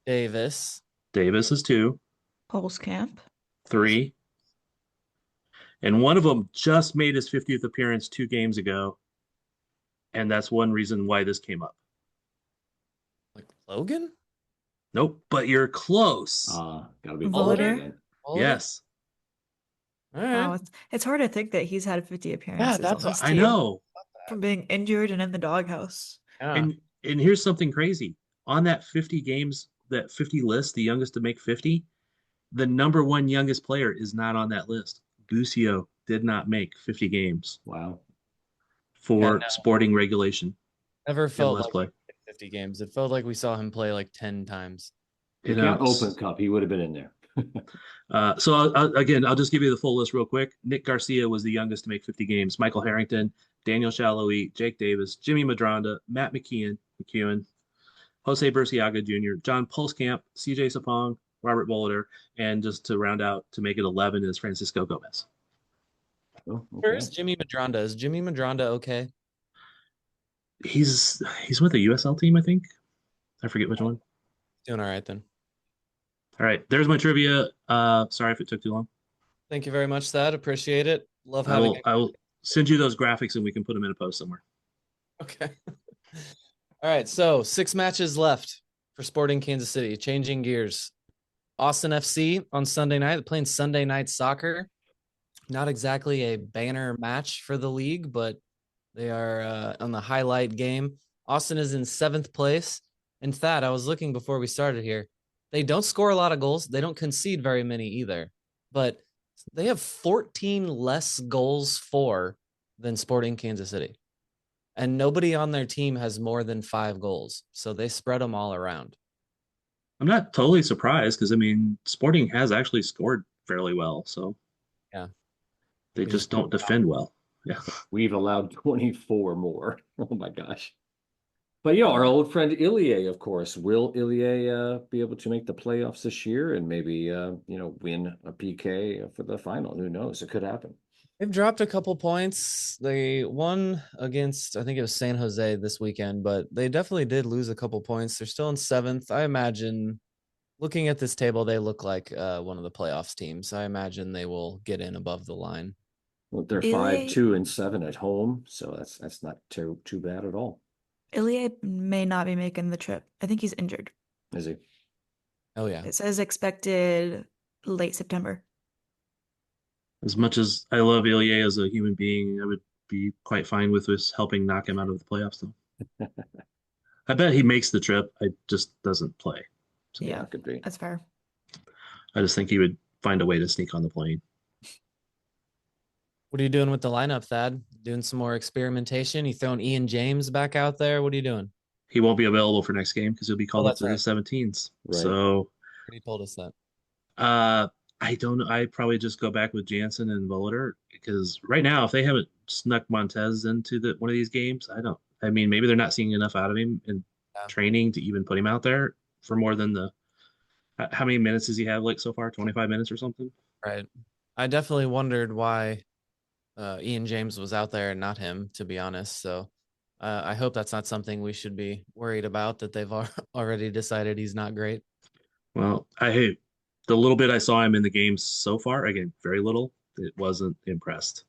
Davis. Davis is 2. Polskamp. 3. And one of them just made his 50th appearance 2 games ago. And that's one reason why this came up. Like Logan? Nope, but you're close. Gotta be Volader? Yes. All right. Wow, it's hard to think that he's had 50 appearances. that's on this I team, know. From being injured and in the doghouse. And here's something crazy. On that 50 games, that 50 list, the youngest to make 50, the number 1 youngest player is not on that list. Busio did not make 50 games. Wow. For sporting regulation. Never felt like play. 50 games. It felt like we saw him play like 10 times. If you count Open Cup, he would have been in there. So I'll just give you the full list real quick. Nick Garcia was the youngest to make 50 games. Michael Harrington, Daniel Salloi, Jake Davis, Jimmy Madronda, Matt McKeown, Jose Burciaga Jr., John Pulskamp, CJ Sapong, Robert Bolider, and just to round out to make it 11 is Francisco Gomez. Oh, okay. Where's Jimmy Madronda? Is Jimmy Madronda okay? He's with the USL team, I think. I forget which one. Doing all right then. All right, there's my trivia. Sorry if it took too long. Thank you very much, Thad. Appreciate it. Love I having will send you those graphics and we can put them in a post somewhere. Okay. All right, so 6 matches left for Sporting Kansas City. Changing gears. Austin FC on Sunday night. They're playing Sunday night soccer. Not exactly a banner match for the league, but they are on the highlight game. Austin is in 7th place. And Thad, I was looking before we started here. They don't score a lot of goals. They don't concede very many either. But they have 14 less goals for than Sporting Kansas City. And nobody on their team has more than 5 goals. So they spread them all around. I'm not totally surprised because, I mean, Sporting has actually scored fairly well. So, yeah, they just don't defend well. Yeah. We've allowed 24 more. Oh, my gosh. But, our old friend Ilie, of course. Will Ilie be able to make the playoffs this year and maybe, win a PK for the final? Who knows? It could happen. They've dropped a couple points. They won against, I think it was San Jose this weekend, but they definitely did lose a couple points. They're still in 7th. I imagine, looking at this table, they look like one of the playoffs teams. I imagine they will get in above the line. Well, they're 5-2-7 at home, so that's not too bad at all. Ilie may not be making the trip. I think he's injured. Is he? Oh, yeah. It says expected late September. As much as I love Ilie as a human being, I would be quite fine with us helping knock him out of the playoffs, though. I bet he makes the trip. I just doesn't play. So, yeah, could be. That's fair. I just think he would find a way to sneak on the plane. What are you doing with the lineup, Thad? Doing some more experimentation? You throwing Ian James back out there? What are you doing? He won't be available for next game because he'll be called up to the 17s. Right. So he told us that. I don't know. I probably just go back with Jansen and Volader because right now, if they haven't snuck Montez into one of these games, I mean, maybe they're not seeing enough out of him in training to even put him out there for more than How many minutes does he have like so far? 25 minutes or something? Right. I definitely wondered why Ian James was out there and not him, to be honest. So I hope that's not something we should be worried about, that they've already decided he's not great. Well, the little bit I saw him in the games so far, again, very little, it wasn't impressed.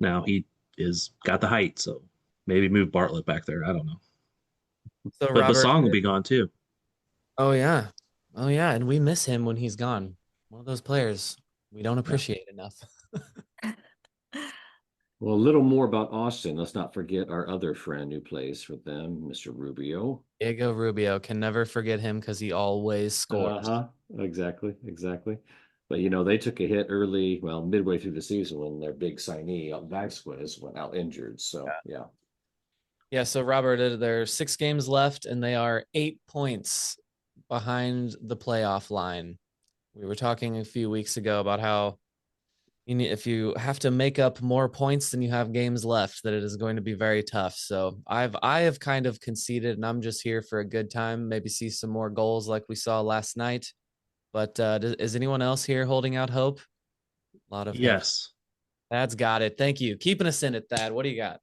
Now he is got the height, so maybe move Bartlett back there. I don't know. So But Robert, Basong will be gone too. oh yeah. Oh yeah, and we miss him when he's gone. One of those players we don't appreciate enough. Well, a little more about Austin. Let's not forget our other friend who plays for them, Mr. Rubio. Diego Rubio, can never forget him because he always scores. Exactly. But they took a hit early, well, midway through the season when their big signee, Vasquez, went out injured. So yeah. Yeah, so Robert, there are 6 games left, and they are 8 points behind the playoff line. We were talking a few weeks ago about how if you have to make up more points than you have games left, that it is going to be very tough. So I have kind of conceded, and I'm just here for a good time, maybe see some more goals like we saw last night. But is anyone else here holding out hope? A lot of yes. Thad's got it. Thank you. Keeping us in it, Thad. What do you got?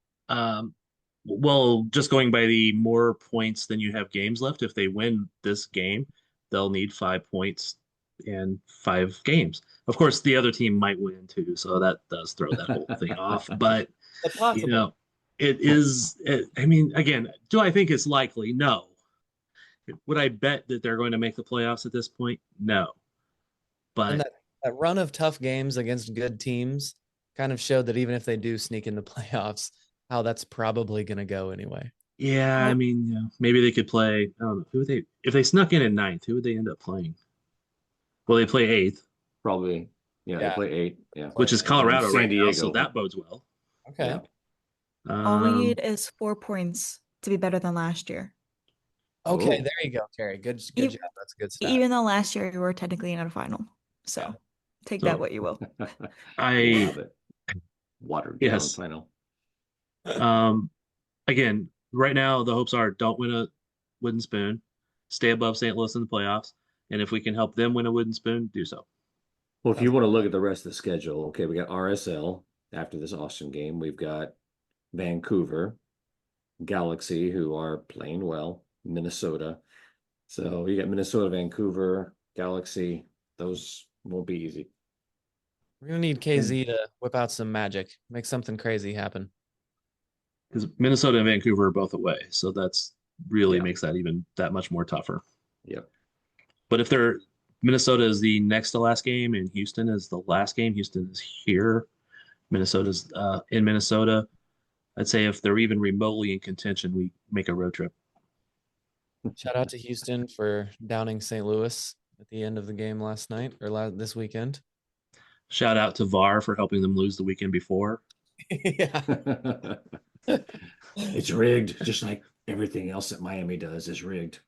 Well, just going by the more points than you have games left, if they win this game, they'll need 5 points in 5 games. Of course, the other team might win too, so that does throw that whole thing off. But it is. I mean, again, do I think it's likely? No. Would I bet that they're going to make the playoffs at this point? No. But and that run of tough games against good teams kind of showed that even if they do sneak in the playoffs, how that's probably going to go anyway. Yeah, I mean, maybe they could play. I don't know who would they. If they snuck in at 9th, who would they end up playing? Well, they play 8th. Probably. Yeah, they play 8. Yeah, which is Colorado San right Diego. now, so that bodes well. Okay. All we need is 4 points to be better than last year. Okay, there you go, Terry. Good job. That's a good stuff. Even though last year we were technically in a final, so take that what you will. Watered down final. Again, right now the hopes are don't win a wooden spoon, stay above St. Louis in the playoffs, and if we can help them win a wooden spoon, do so. Well, if you want to look at the rest of the schedule, okay, we got RSL after this Austin game. We've got Vancouver, Galaxy, who are playing well, Minnesota. So you got Minnesota, Vancouver, Galaxy. Those won't be easy. We're going to need KZ to whip out some magic, make something crazy happen. Because Minnesota and Vancouver are both away. So that's really makes that even that much more tougher. Yep. But if Minnesota is the next to last game and Houston is the last game, Houston is here. Minnesota's in Minnesota. I'd say if they're even remotely in contention, we make a road trip. Shout out to Houston for downing St. Louis at the end of the game last night or this weekend. Shout out to VAR for helping them lose the weekend before. Yeah. It's rigged, just like everything else that Miami does is rigged.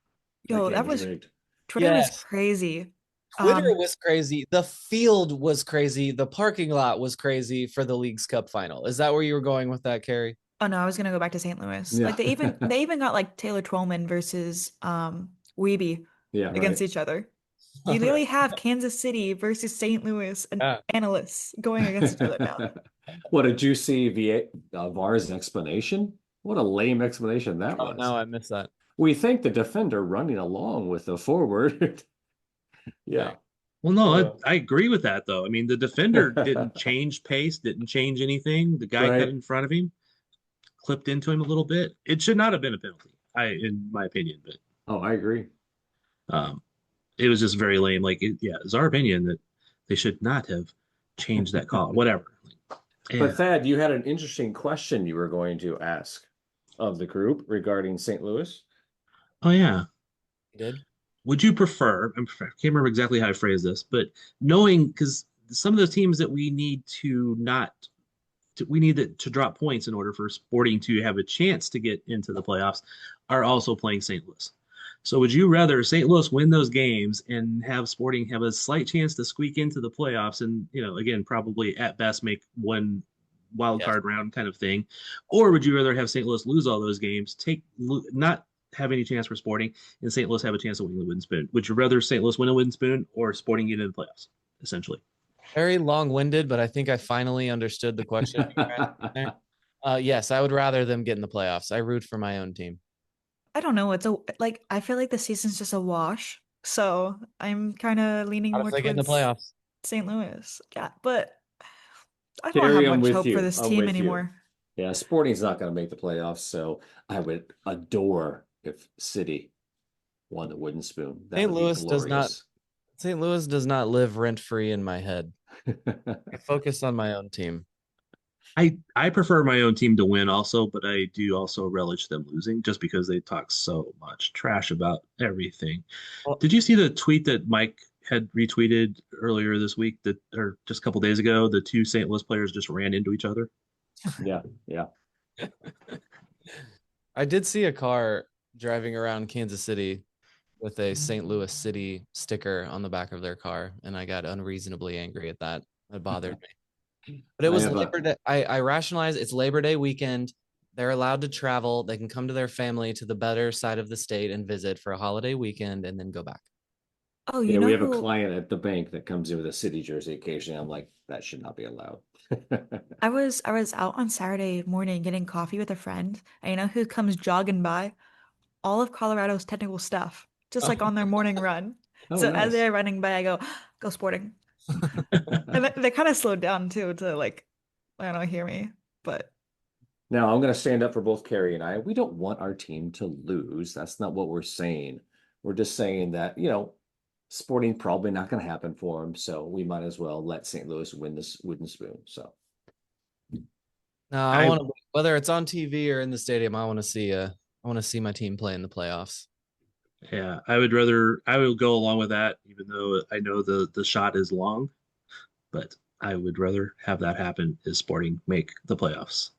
Yo, that was rigged. Twitter was crazy. Twitter was crazy. The field was crazy. The parking lot was crazy for the League's Cup final. Is that where you were going with that, Carrie? Oh no, I was gonna go back to St. Louis. Yeah. Like they even got like Taylor Twellman versus Weeby against each other. You literally have Kansas City versus St. Louis and analysts going against each other now. What did you see VAR's explanation? What a lame explanation that was. Oh no, I missed that. We think the defender running along with the forward. Yeah. Well, no, I agree with that though. I mean, the defender didn't change pace, didn't change anything. The guy cut in front of him, clipped into him a little bit. It should not have been a penalty, in my opinion. But I agree. It was just very lame. Like, it's our opinion that they should not have changed that call. Whatever. But Thad, you had an interesting question you were going to ask of the group regarding St. Louis. Oh yeah, you did. Would you prefer? I can't remember exactly how I phrased this, but knowing because some of the teams that we need to drop points in order for Sporting to have a chance to get into the playoffs are also playing St. Louis. So would you rather St. Louis win those games and have Sporting have a slight chance to squeak into the playoffs and, again, probably at best make one wild card round kind of thing? Or would you rather have St. Louis lose all those games, not have any chance for Sporting, and St. Louis have a chance to win the Wooden Spoon. Would you rather St. Louis win a Wooden Spoon or Sporting get into the playoffs? Essentially. Very long-winded, but I think I finally understood the question. Yes, I would rather them get in the playoffs. I root for my own team. I don't know. I feel like the season's just a wash. So I'm kind of leaning How more if they get in the towards playoffs? St. Louis. Yeah, but I don't Terry, have I'm much with hope you. for this I'm team with you. anymore. Yeah, Sporting's not going to make the playoffs, so I would adore if City won the Wooden Spoon. That St. would be Louis does not. glorious. St. Louis does not live rent-free in my head. I focus on my own team. I prefer my own team to win also, but I do also relish them losing just because they talk so much trash about everything. Did you see the tweet that Mike had retweeted earlier this week or just a couple days ago? The two St. Louis players just ran into each other. Yeah. I did see a car driving around Kansas City with a St. Louis City sticker on the back of their car, and I got unreasonably angry at that. It bothered me. But it was Labor Day. I rationalized it's Labor Day weekend. They're allowed to travel. They can come to their family to the better side of the state and visit for a holiday weekend and then go back. Oh, Yeah, we have a client at the bank that comes in with a City jersey occasionally. I'm like, that should not be allowed. I was out on Saturday morning getting coffee with a friend, and you know who comes jogging by? All of Colorado's technical staff, just like on their morning run. So nice. as they're running by, I go, "Go Sporting!" And they kind of slowed down too to like, I don't know, hear me. But now I'm going to stand up for both Carrie and I. We don't want our team to lose. That's not what we're saying. We're just saying that, Sporting probably not going to happen for them, so we might as well let St. Louis win this Wooden Spoon. So, no, I want to, whether it's on TV or in the stadium, I want to see my team play in the playoffs. Yeah, I would go along with that, even though I know the shot is long, but I would rather have that happen as Sporting make the playoffs.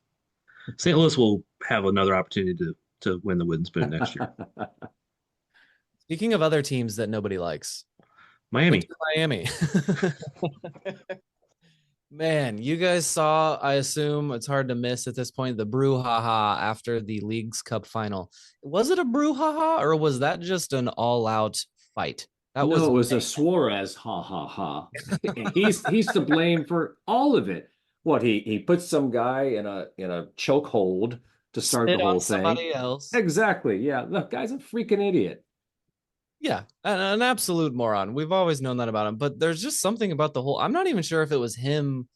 St. Louis will have another opportunity to win the Wooden Spoon next year. Speaking of other teams that nobody likes, Miami. Man, you guys saw, I assume it's hard to miss at this point, the brouhaha after the Leagues Cup final. Was it a brouhaha or was that just an all-out fight? It was a Suarez ha ha ha. He's to blame for all of it. What he put some guy in a chokehold to start the whole thing. Somebody else. Exactly. Yeah, the guy's a freaking idiot. Yeah, an absolute moron. We've always known that about him, but there's just something about the whole. I'm not even sure if it was him.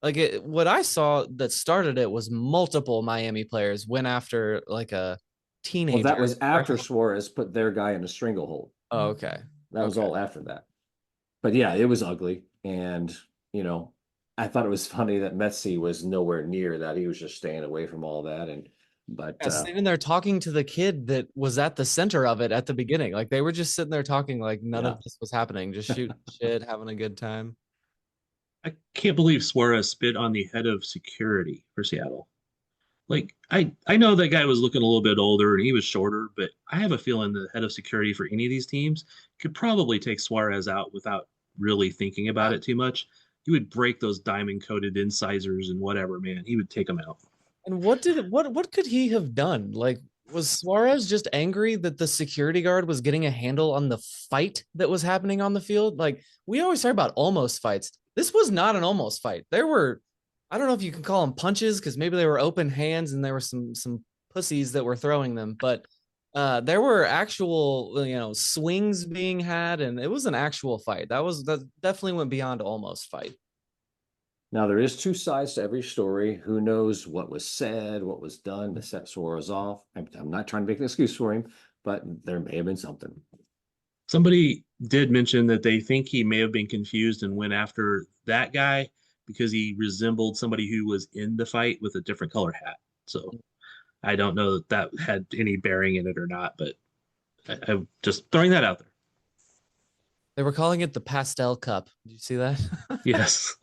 What I saw that started it was multiple Miami players went after like a teenager. Well, that was after Suarez put their guy in a stranglehold. Oh, okay. That was all after that. But yeah, it was ugly. And, I thought it was funny that Messi was nowhere near that. He was just staying away from all that. But sitting there talking to the kid that was at the center of it at the beginning. Like they were just sitting there talking like none of this was happening, just shooting shit, having a good time. I can't believe Suarez spit on the head of security for Seattle. Like I know that guy was looking a little bit older and he was shorter, but I have a feeling the head of security for any of these teams could probably take Suarez out without really thinking about it too much. He would break those diamond coated incisors and whatever, man. He would take them out. And what could he have done? Like, was Suarez just angry that the security guard was getting a handle on the fight that was happening on the field? Like, we always talk about almost fights. This was not an almost fight. There were, I don't know if you can call them punches because maybe they were open hands and there were some pussies that were throwing them, but there were actual, swings being had, and it was an actual fight. That definitely went beyond almost fight. Now, there is two sides to every story. Who knows what was said, what was done to set Suarez off? I'm not trying to make an excuse for him, but there may have been something. Somebody did mention that they think he may have been confused and went after that guy because he resembled somebody who was in the fight with a different color hat. So I don't know that had any bearing in it or not, but I'm just throwing that out there. They were calling it the Pastel Cup. Did you see that? Yes.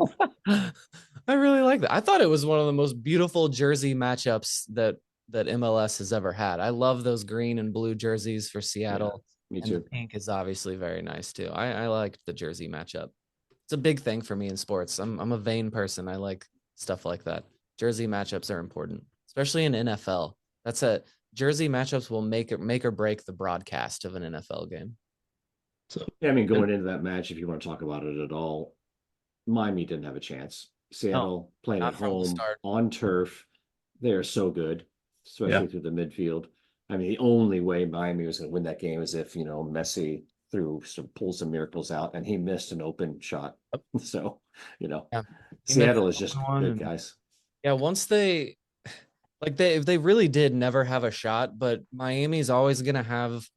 I really like that. I thought it was one of the most beautiful jersey matchups that MLS has ever had. I love those green and blue jerseys for Seattle. Yeah, me too. And the pink is obviously very nice too. I liked the jersey matchup. It's a big thing for me in sports. I'm a vain person. I like stuff like that. Jersey matchups are important, especially in NFL. jersey matchups will make or break the broadcast of an NFL game. So yeah, I mean, going into that match, if you want to talk about it at all, Miami didn't have a chance. Seattle playing at home on turf, they are so good, especially through the midfield. I mean, the only way Miami was going to win that game is if, Messi pulled some miracles out, and he missed an open shot. So, Seattle is just good, guys. Yeah, once they really did never have a shot, but Miami's always going to have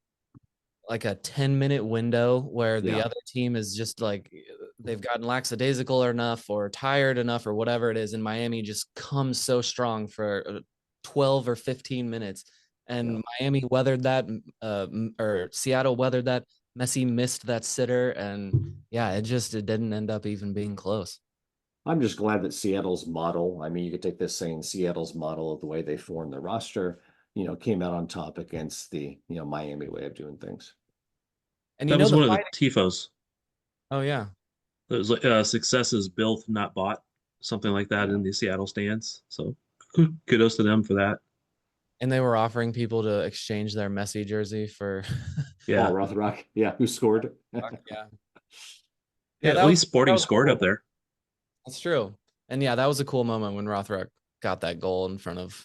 like a 10-minute window where the other team is just like they've gotten lackadaisical enough or tired enough or whatever it is, and Miami just comes so strong for 12 or 15 minutes. And Miami weathered that, or Seattle weathered that. Messi missed that sitter, and it didn't end up even being close. I'm just glad that Seattle's model, I mean, you could take this saying Seattle's model of the way they formed the roster, came out on top against the, Miami way of doing things. And that was one of the tifos. Oh, yeah. It was like success is built, not bought, something like that in the Seattle stands. So kudos to them for that. And they were offering people to exchange their Messi jersey for Paul Rothrock, who scored. At least Sporting scored up there. That's true. And that was a cool moment when Rothrock got that goal in front of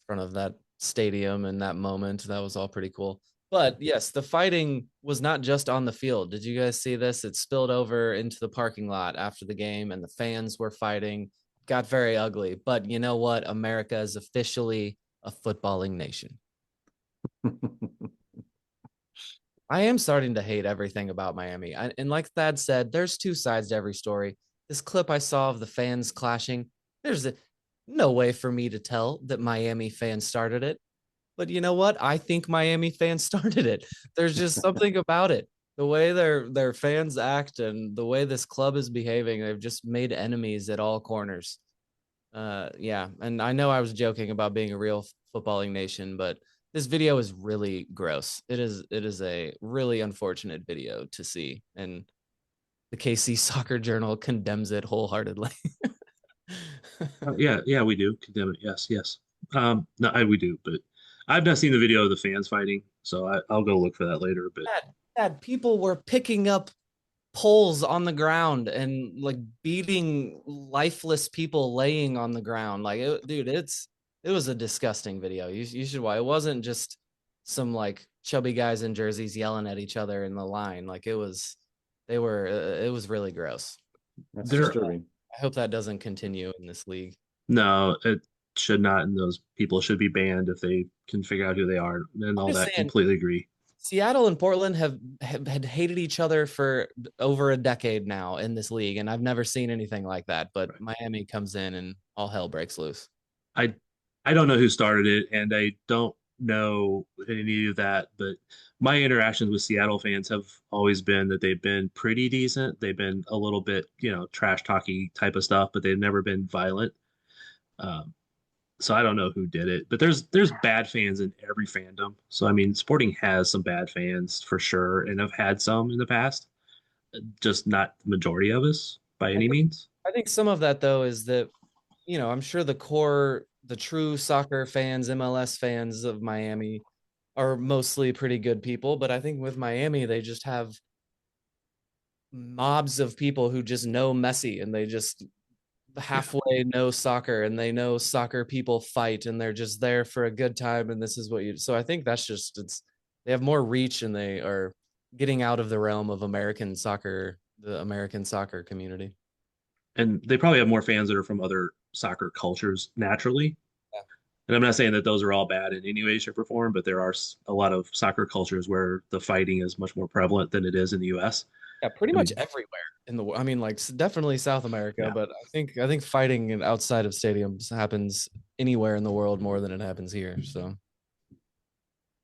that stadium and that moment. That was all pretty cool. But yes, the fighting was not just on the field. Did you guys see this? It spilled over into the parking lot after the game, and the fans were fighting. Got very ugly. But you know what? America is officially a footballing nation. I am starting to hate everything about Miami. And like Thad said, there's two sides to every story. This clip I saw of the fans clashing, there's no way for me to tell that Miami fans started it. But you know what? I think Miami fans started it. There's just something about it. The way their fans act and the way this club is behaving, they've just made enemies at all corners. And I know I was joking about being a real footballing nation, but this video is really gross. It is a really unfortunate video to see, and the KC Soccer Journal condemns it wholeheartedly. Yeah, we do condemn it. Yes. No, we do, but I've not seen the video of the fans fighting, so I'll go look for that later. But Dad, people were picking up poles on the ground and like beating lifeless people laying on the ground. Like, it was a disgusting video. You should watch. It wasn't just some like chubby guys in jerseys yelling at each other in the line. Like it was really gross. That's disturbing. I hope that doesn't continue in this league. No, it should not, and those people should be banned if they can figure out who they are and all that. Completely agree. Seattle and Portland have hated each other for over a decade now in this league, and I've never seen anything like that. But Miami comes in and all hell breaks loose. I don't know who started it, and I don't know any of that, but my interactions with Seattle fans have always been that they've been pretty decent. They've been a little bit, trash talky type of stuff, but they've never been violent. So I don't know who did it, but there's bad fans in every fandom. So I mean, Sporting has some bad fans for sure, and I've had some in the past, just not the majority of us by any means. I think some of that though is that, I'm sure the true soccer fans, MLS fans of Miami are mostly pretty good people, but I think with Miami, they just have mobs of people who just know Messi, and they just halfway know soccer, and they know soccer people fight, and they're just there for a good time. And this is so I think that's they have more reach, and they are getting out of the realm of American soccer, the American soccer community. And they probably have more fans that are from other soccer cultures naturally. Yeah. And I'm not saying that those are all bad in any way, shape, or form, but there are a lot of soccer cultures where the fighting is much more prevalent than it is in the U.S. Yeah, pretty much everywhere in the world. I mean, like definitely South America, but I think fighting outside of stadiums happens anywhere in the world more than it happens here. So,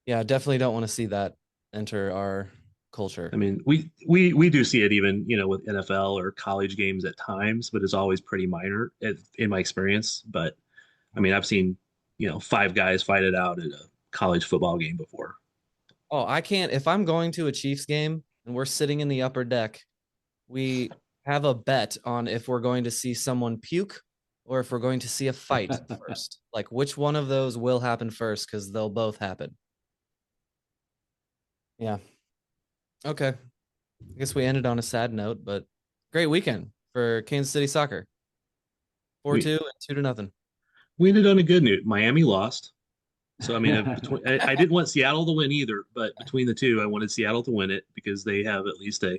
yeah, definitely don't want to see that enter our culture. I mean, we do see it even, with NFL or college games at times, but it's always pretty minor in my experience. But I mean, I've seen, 5 guys fight it out at a college football game before. Oh, I can't. If I'm going to a Chiefs game and we're sitting in the upper deck, we have a bet on if we're going to see someone puke or if we're going to see a fight first. Like, which one of those will happen first? Because they'll both happen. Yeah. Okay. I guess we ended on a sad note, but great weekend for Kansas City soccer. 4-2 and 2-0. We ended on a good note. Miami lost. So, I mean, I didn't want Seattle to win either, but between the two, I wanted Seattle to win it because they have at least a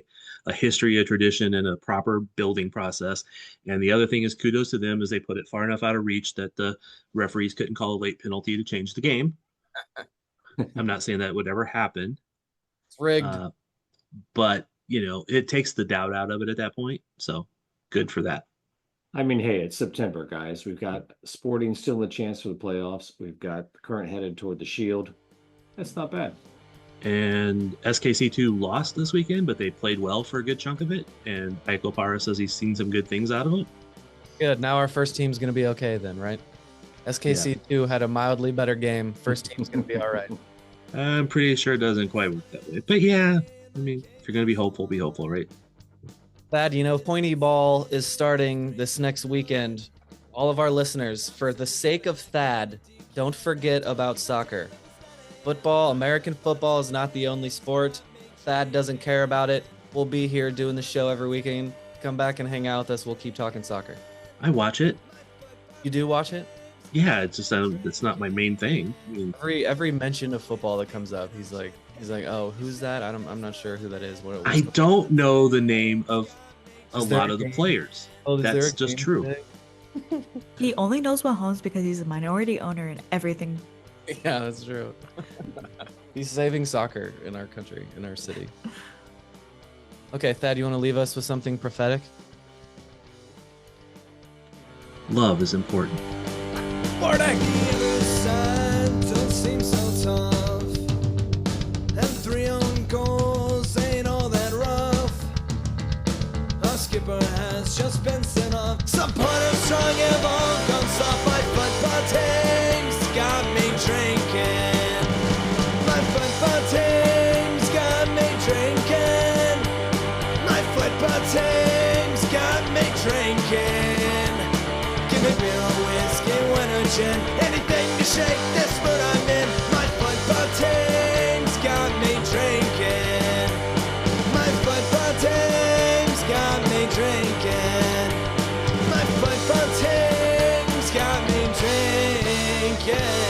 history, a tradition, and a proper building process. And the other thing is kudos to them as they put it far enough out of reach that the referees couldn't call a late penalty to change the game. I'm not saying that would ever happen. It's rigged. But, it takes the doubt out of it at that point. So good for that. I mean, hey, it's September, guys. We've got Sporting still a chance for the playoffs. We've got the Current headed toward the Shield. That's not bad. And SKC2 lost this weekend, but they played well for a good chunk of it. And Ike Opara says he's seen some good things out of it. Good. Now our first team's going to be okay then, right? SKC2 had a mildly better game. First team's going to be all right. I'm pretty sure it doesn't quite work that way. But yeah, I mean, if you're going to be hopeful, right? Thad, Pointy Ball is starting this next weekend. All of our listeners, for the sake of Thad, don't forget about soccer. Football, American football is not the only sport. Thad doesn't care about it. We'll be here doing the show every weekend. Come back and hang out with us. We'll keep talking soccer. I watch it. You do watch it? Yeah, it's just it's not my main thing. I mean, every mention of football that comes up, he's like, oh, who's that? I'm not sure who that is. I don't know the name of a lot of the players. Oh, that's just true. He only knows Mahomes because he's a minority owner in everything. Yeah, that's true. He's saving soccer in our country, in our city. Okay, Thad, you want to leave us with something prophetic? Love is important. Morning! Don't seem so tough. And 3 own goals ain't all that rough. Our skipper has just been sent off. Some punters strong have all gone soft. My football team's got me drinking. My football team's got me drinking. My football team's got me drinking. Give me beer or whiskey, wine or gin, anything to shake this mood I'm in. My football team's got me drinking. My football team's got me drinking. My football team's got me drinking.